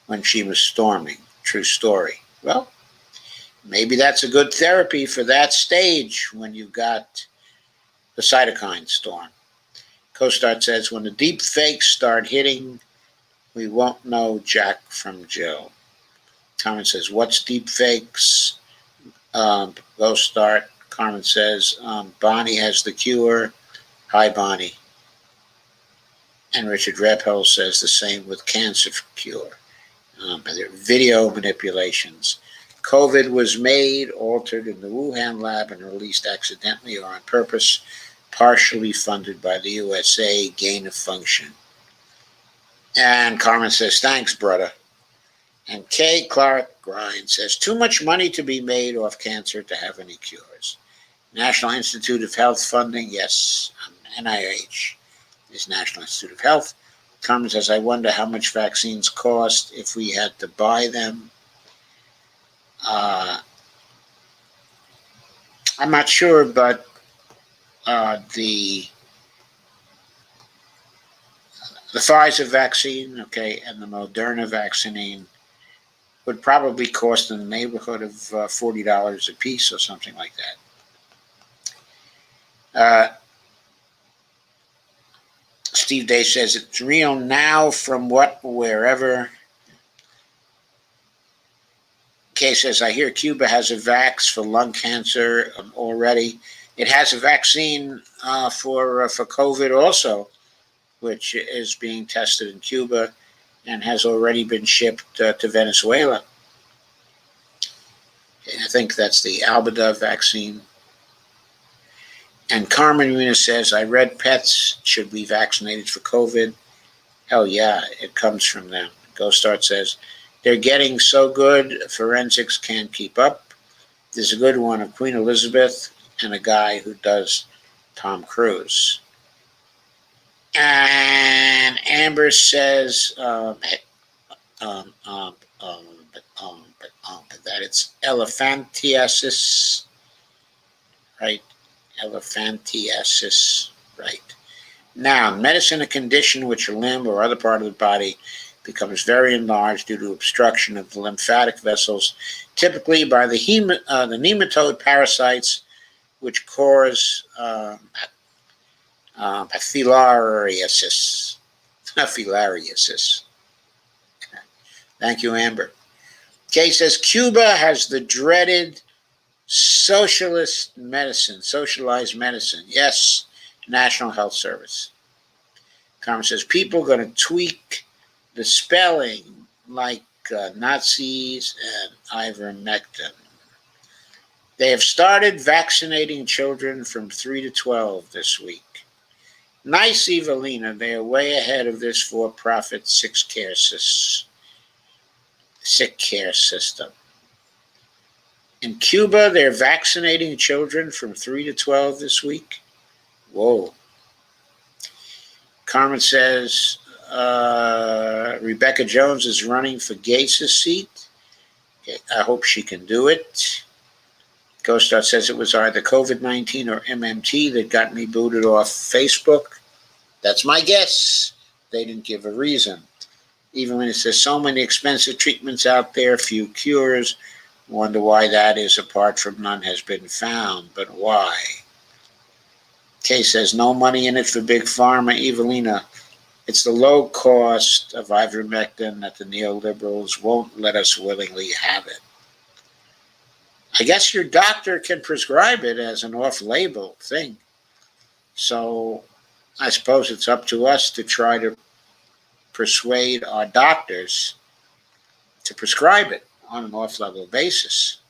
when she was storming. True story. Well, maybe that's a good therapy for that stage when you've got the cytokine storm. CoStart says, when the deep fakes start hitting, we won't know Jack from Jill. Carmen says, what's deep fakes? CoStart. Carmen says, Bonnie has the cure. Hi, Bonnie. And Richard Repole says the same with cancer cure. They're video manipulations. COVID was made, altered in the Wuhan lab, and released accidentally or on purpose, partially funded by the USA, gain of function. And Carmen says, thanks, brother. And Kay Clark Grind says, too much money to be made off cancer to have any cures. National Institute of Health funding, yes, NIH is National Institute of Health. Carmen says, I wonder how much vaccines cost if we had to buy them. I'm not sure, but the Pfizer vaccine, and the Moderna vaccine would probably cost in the neighborhood of $40 a piece or something like that. Steve Day says it's real now from wherever. Kay says, I hear Cuba has a vax for lung cancer already. It has a vaccine for COVID also, which is being tested in Cuba and has already been shipped to Venezuela. I think that's the Albeda vaccine. And Carmen Rena says, I read pets should be vaccinated for COVID. Hell yeah, it comes from them. Ghostart says, they're getting so good, forensics can't keep up. There's a good one of Queen Elizabeth and a guy who does Tom Cruise. And Amber says that it's elephantiasis, right? Elephantiasis, right. Now, medicine, a condition which a limb or other part of the body becomes very enlarged due to obstruction of the lymphatic vessels, typically by the nematode parasites, which cause filariasis. Filariasis. Thank you, Amber. Kay says, Cuba has the dreaded socialized medicine. Yes, National Health Service. Carmen says, people are going to tweak the spelling like Nazis and Ivermectin. They have started vaccinating children from 3 to 12 this week. Nice, Evelina. They are way ahead of this for-profit sick care system. In Cuba, they're vaccinating children from 3 to 12 this week. Whoa. Carmen says Rebecca Jones is running for Gates' seat. Okay, I hope she can do it. CoStar says it was either COVID-19 or MMT that got me booted off Facebook. That's my guess. They didn't give a reason. Even when it says so many expensive treatments out there, few cures, wonder why that is, apart from none has been found. But why? Kay says no money in it for big pharma. Evelina, it's the low cost of ivermectin that the neoliberals won't let us willingly have it. I guess your doctor can prescribe it as an off-label thing. So I suppose it's up to us to try to persuade our doctors to prescribe it on an off-label basis.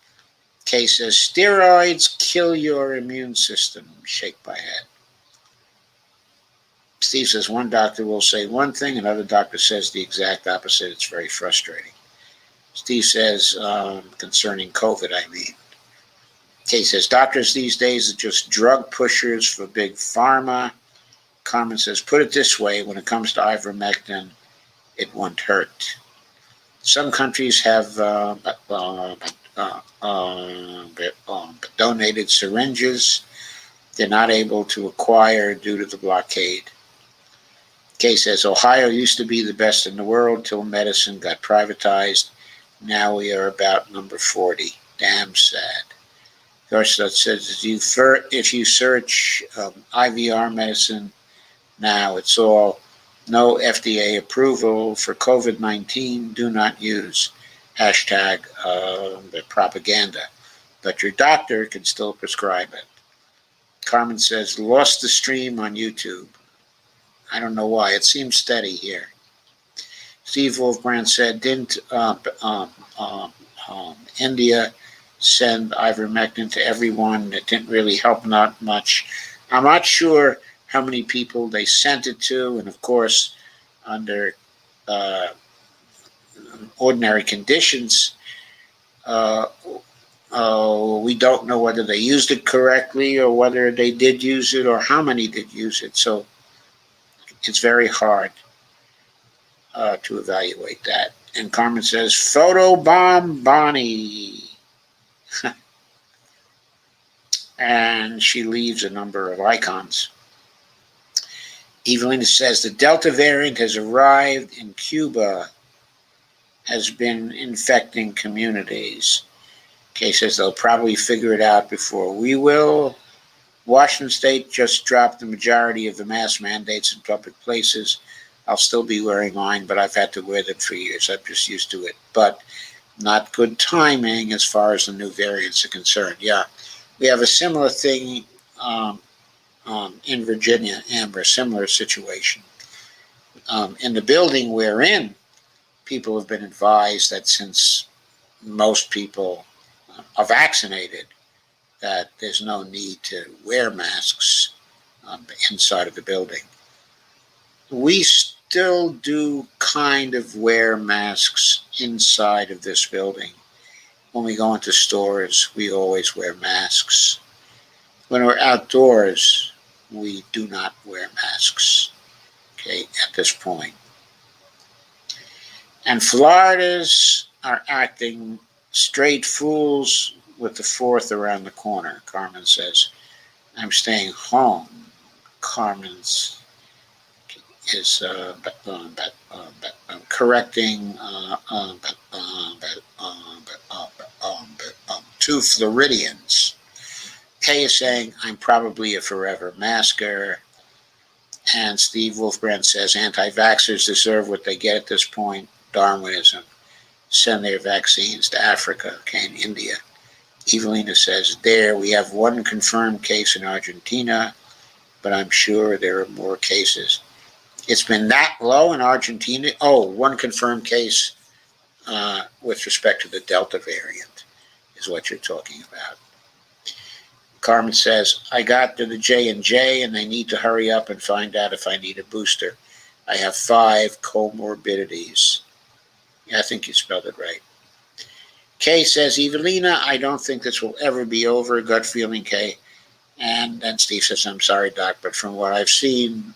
Kay says steroids kill your immune system. Shake my head. Steve says one doctor will say one thing, another doctor says the exact opposite. It's very frustrating. Steve says concerning COVID, I mean. Kay says doctors these days are just drug pushers for big pharma. Carmen says put it this way, when it comes to ivermectin, it won't hurt. Some countries have donated syringes they're not able to acquire due to the blockade. Kay says Ohio used to be the best in the world till medicine got privatized. Now we are about number 40. Damn sad. Gosh, that says if you search IVR medicine now, it's all no FDA approval for COVID-19. Do not use hashtag the propaganda, but your doctor can still prescribe it. Carmen says lost the stream on YouTube. I don't know why. It seems steady here. Steve Wolfbrand said, didn't India send ivermectin to everyone? It didn't really help not much. I'm not sure how many people they sent it to, and of course, under ordinary conditions, we don't know whether they used it correctly or whether they did use it or how many did use it. So it's very hard to evaluate that. And Carmen says, photobomb Bonnie. And she leaves a number of icons. Evelina says the Delta variant has arrived in Cuba, has been infecting communities. Kay says they'll probably figure it out before we will. Washington State just dropped the majority of the mask mandates in public places. I'll still be wearing mine, but I've had to wear them for years. I'm just used to it. But not good timing as far as the new variants are concerned. Yeah, we have a similar thing in Virginia, Amber, similar situation. In the building we're in, people have been advised that since most people are vaccinated, that there's no need to wear masks inside of the building. We still do kind of wear masks inside of this building. When we go into stores, we always wear masks. When we're outdoors, we do not wear masks, okay, at this point. And Floridas are acting straight fools with the 4th around the corner, Carmen says. I'm staying home. Carmen's is correcting 2 Floridians. Kay is saying, I'm probably a forever masker. And Steve Wolfbrand says, anti-vaxxers deserve what they get at this point, Darwinism. Send their vaccines to Africa, okay, and India. Evelina says, there we have 1 confirmed case in Argentina, but I'm sure there are more cases. It's been that low in Argentina. 1 confirmed case with respect to the Delta variant is what you're talking about. Carmen says, I got to the J&J and they need to hurry up and find out if I need a booster. I have 5 comorbidities. Yeah, I think you spelled it right. Kay says, Evelina, I don't think this will ever be over. Gut feeling, Kay. And then Steve says, I'm sorry, Doc, but from what I've seen,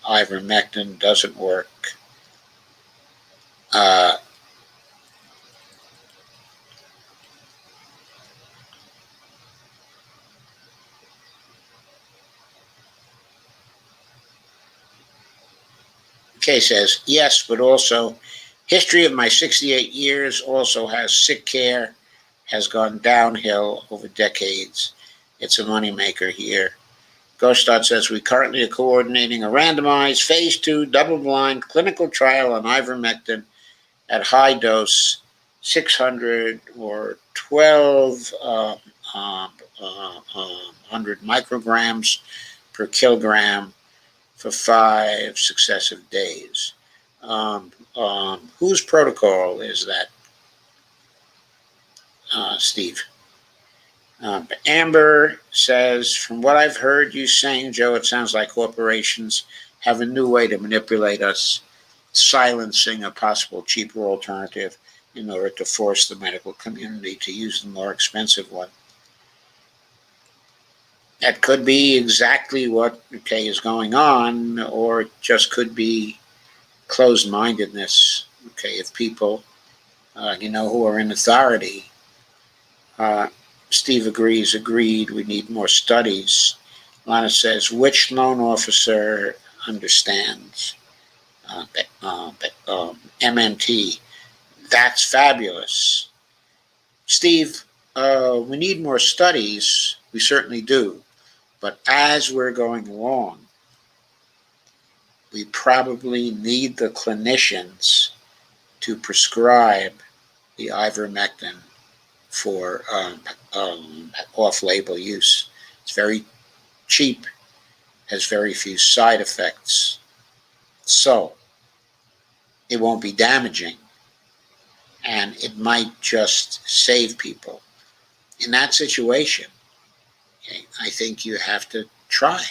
ivermectin doesn't work. Kay says, yes, but also history of my 68 years also has sick care, has gone downhill over decades. It's a moneymaker here. Gostad says, we currently are coordinating a randomized phase 2 double-blind clinical trial on ivermectin at high dose, 600 or 1,200 micrograms per kilogram for 5 successive days. Whose protocol is that, Steve? Amber says, from what I've heard you saying, Joe, it sounds like corporations have a new way to manipulate us, silencing a possible cheaper alternative in order to force the medical community to use the more expensive one. That could be exactly what is going on, or it just could be closed-mindedness, of people, who are in authority. Steve agreed, we need more studies. Lana says, which loan officer understands MNT? That's fabulous. Steve, we need more studies. We certainly do. But as we're going along, we probably need the clinicians to prescribe the ivermectin for off-label use. It's very cheap, has very few side effects, so it won't be damaging, and it might just save people. In that situation, I think you have to try.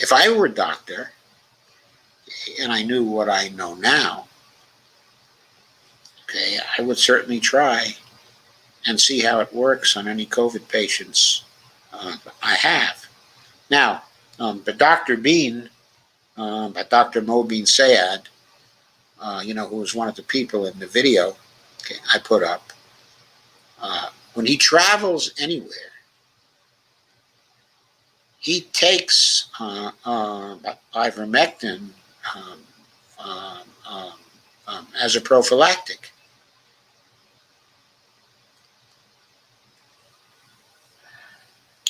If I were a doctor and I knew what I know now, I would certainly try and see how it works on any COVID patients I have. Now, but Dr. Bean, Dr. Mobeen Sayad, who was one of the people in the video I put up, when he travels anywhere, he takes ivermectin as a prophylactic.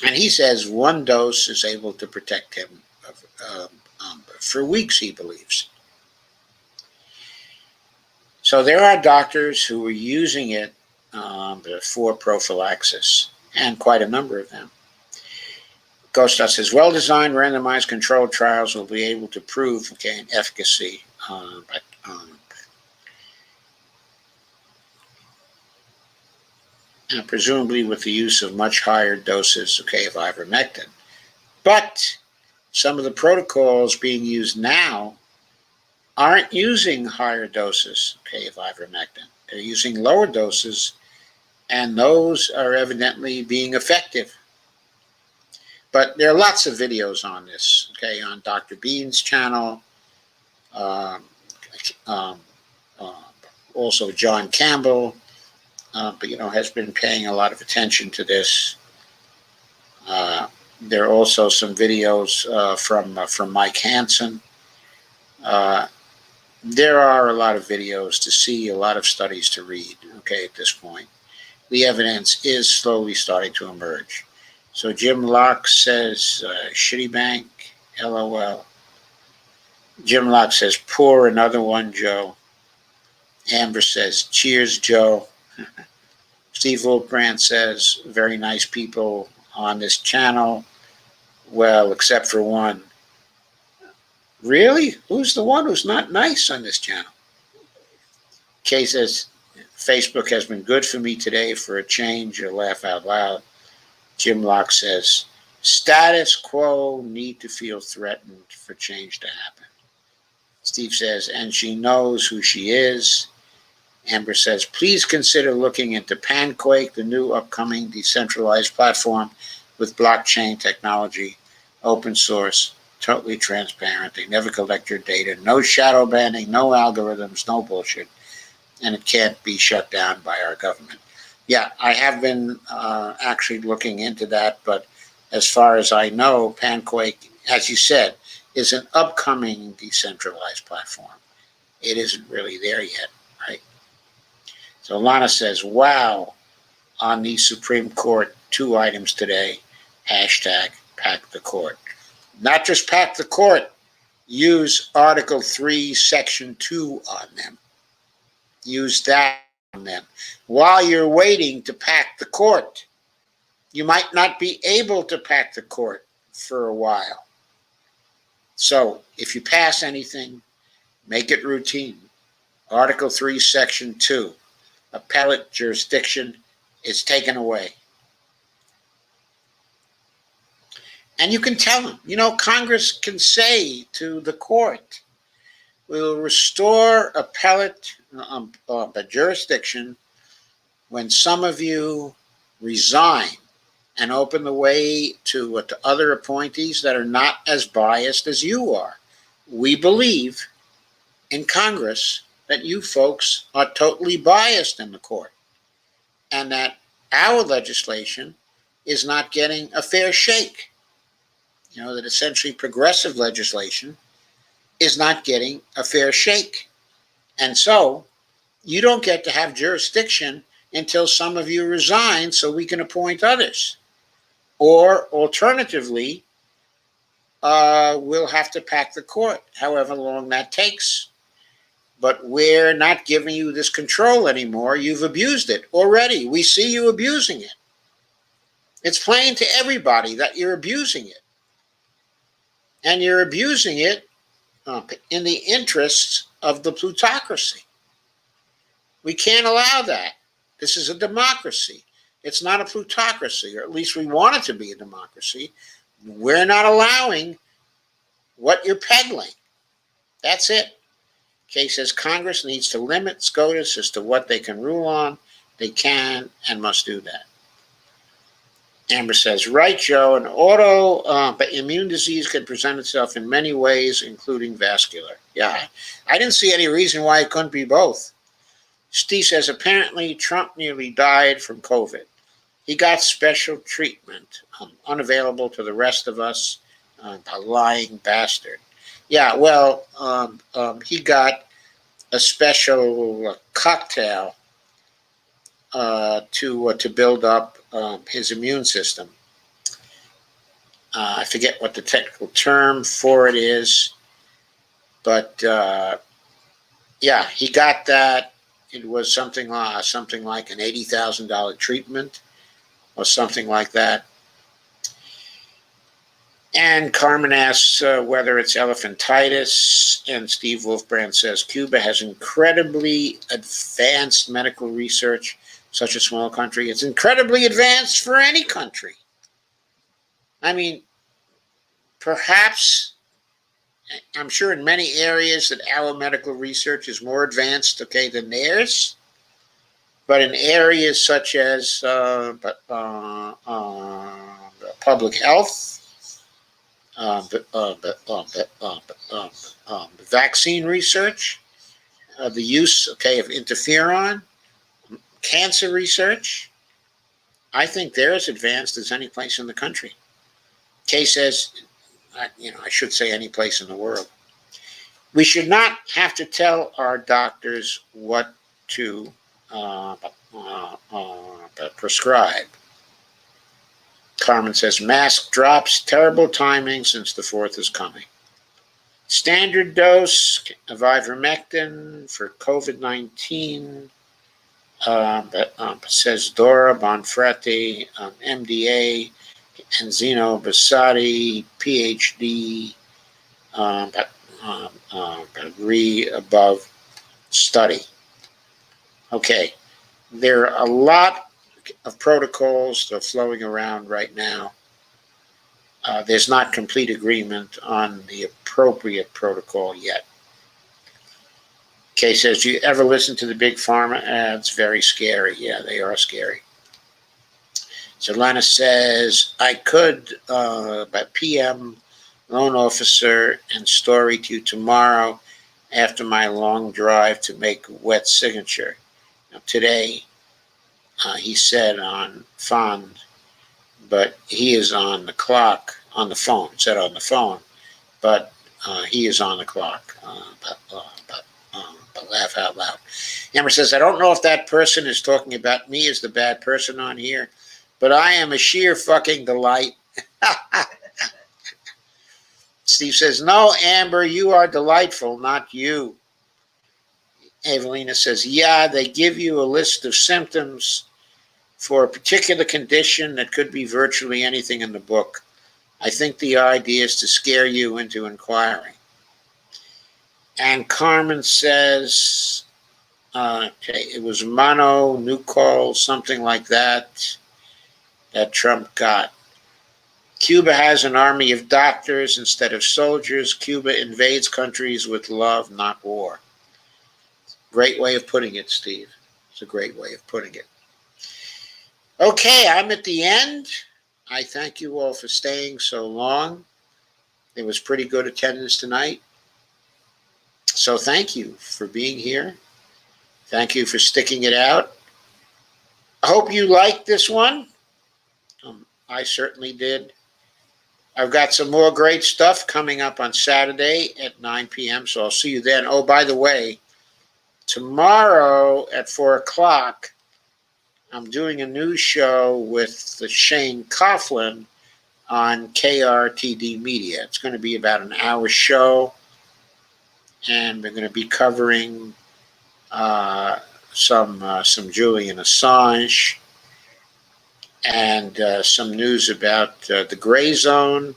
And he says 1 dose is able to protect him for weeks, he believes. So there are doctors who are using it for prophylaxis, and quite a number of them. Kostas says, well-designed randomized controlled trials will be able to prove efficacy. Presumably with the use of much higher doses of ivermectin. But some of the protocols being used now aren't using higher doses of ivermectin. They're using lower doses, and those are evidently being effective. But there are lots of videos on this, on Dr. Bean's channel, also John Campbell, has been paying a lot of attention to this. There are also some videos from Mike Hansen. There are a lot of videos to see, a lot of studies to read, at this point. The evidence is slowly starting to emerge. So Jim Locke says, shitty bank, LOL. Jim Locke says, pour another one, Joe. Amber says, cheers, Joe. Steve Wolfbrand says, very nice people on this channel. Well, except for one. Really? Who's the one who's not nice on this channel? Kay says, Facebook has been good for me today for a change, or laugh out loud. Jim Locke says, status quo need to feel threatened for change to happen. Steve says, and she knows who she is. Amber says, please consider looking into Panquake, the new upcoming decentralized platform with blockchain technology, open source, totally transparent. They never collect your data, no shadow banning, no algorithms, no bullshit, and it can't be shut down by our government. Yeah, I have been actually looking into that, but as far as I know, Panquake, as you said, is an upcoming decentralized platform. It isn't really there yet, right? So Lana says, wow, on the Supreme Court, 2 items today, hashtag pack the court. Not just pack the court, use Article 3, Section 2 on them. Use that on them. While you're waiting to pack the court, you might not be able to pack the court for a while. So if you pass anything, make it routine. Article 3, Section 2. Appellate jurisdiction is taken away. And you can tell them, Congress can say to the court, we will restore appellate jurisdiction when some of you resign and open the way to other appointees that are not as biased as you are. We believe in Congress that you folks are totally biased in the court and that our legislation is not getting a fair shake. That essentially progressive legislation is not getting a fair shake. And so you don't get to have jurisdiction until some of you resign so we can appoint others. Or alternatively, we'll have to pack the court, however long that takes. But we're not giving you this control anymore. You've abused it already. We see you abusing it. It's plain to everybody that you're abusing it. And you're abusing it in the interests of the plutocracy. We can't allow that. This is a democracy. It's not a plutocracy, or at least we want it to be a democracy. We're not allowing what you're peddling. That's it. Kay says Congress needs to limit SCOTUS as to what they can rule on. They can and must do that. Amber says, right, Joe, an autoimmune disease can present itself in many ways, including vascular. Yeah, I didn't see any reason why it couldn't be both. Steve says, apparently Trump nearly died from COVID. He got special treatment, unavailable to the rest of us, a lying bastard. Yeah, well, he got a special cocktail to build up his immune system. I forget what the technical term for it is, but yeah, he got that. It was something like an $80,000 treatment or something like that. And Carmen asks whether it's elephantitis, and Steve Wolfbrand says Cuba has incredibly advanced medical research. Such a small country. It's incredibly advanced for any country. I mean, perhaps, I'm sure in many areas that our medical research is more advanced, than theirs. But in areas such as public health, vaccine research, the use, of interferon, cancer research, I think they're as advanced as any place in the country. Kay says, I should say any place in the world. We should not have to tell our doctors what to prescribe. Carmen says, mask drops, terrible timing since the 4th is coming. Standard dose of Ivermectin for COVID-19, says Dora Bonfrati, MDA, and Zeno Basati, PhD, agree above study. Okay, there are a lot, of protocols that are flowing around right now. There's not complete agreement on the appropriate protocol yet. Kay says, do you ever listen to the big pharma ads? Very scary. Yeah, they are scary. So Lana says, I could, by PM, loan officer, and story to you tomorrow after my long drive to make wet signature. Now, today, he said on Fond, but he is on the clock, on the phone, said on the phone, but he is on the clock. But laugh out loud. Amber says, I don't know if that person is talking about me as the bad person on here, but I am a sheer fucking delight. Steve says, no, Amber, you are delightful, not you. Evelina says, yeah, they give you a list of symptoms for a particular condition that could be virtually anything in the book. I think the idea is to scare you into inquiring. And Carmen says, okay, it was mononuclear, something like that Trump got. Cuba has an army of doctors instead of soldiers. Cuba invades countries with love, not war. Great way of putting it, Steve. It's a great way of putting it. Okay, I'm at the end. I thank you all for staying so long. It was pretty good attendance tonight. So thank you for being here. Thank you for sticking it out. I hope you liked this one. I certainly did. I've got some more great stuff coming up on Saturday at 9 p.m., so I'll see you then. Oh, by the way, tomorrow at 4 o'clock, I'm doing a news show with Shane Coughlin on KRTD Media. It's going to be about an hour show, and we're going to be covering some Julian Assange and some news about the gray zone.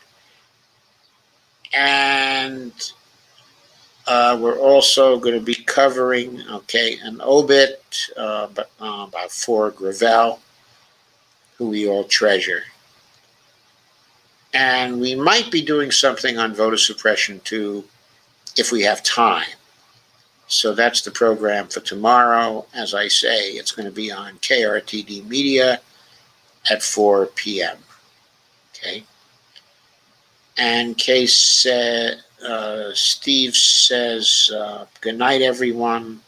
And we're also going to be covering, an obit about Ford Gravel, who we all treasure. And we might be doing something on voter suppression too, if we have time. So that's the program for tomorrow. As I say, it's going to be on KRTD Media at 4 p.m. Okay. And Steve says, good night, everyone.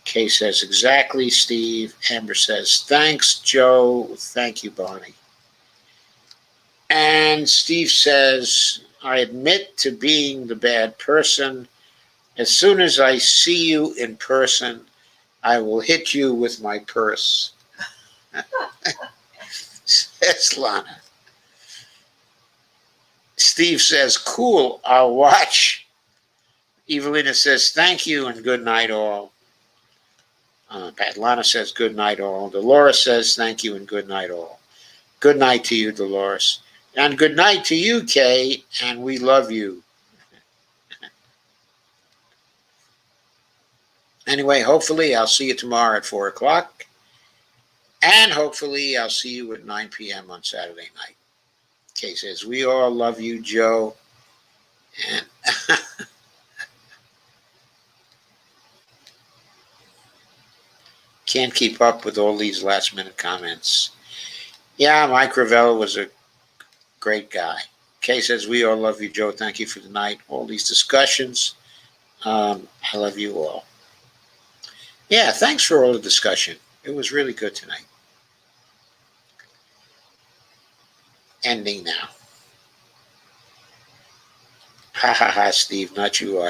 Kay says, exactly, Steve. Amber says, thanks, Joe. Thank you, Bonnie. And Steve says, I admit to being the bad person. As soon as I see you in person, I will hit you with my purse. Says Lana. Steve says, cool, I'll watch. Evelina says, thank you and good night all. Lana says, good night all. Dolores says, thank you and good night all. Good night to you, Dolores. And good night to you, Kay, and we love you. Anyway, hopefully I'll see you tomorrow at 4 o'clock. And hopefully I'll see you at 9 p.m. on Saturday night. Kay says, we all love you, Joe. And can't keep up with all these last minute comments. Yeah, Mike Ravello was a great guy. Kay says, we all love you, Joe. Thank you for the night. All these discussions. I love you all. Yeah, thanks for all the discussion. It was really good tonight. Ending now. Ha ha ha, Steve, not you.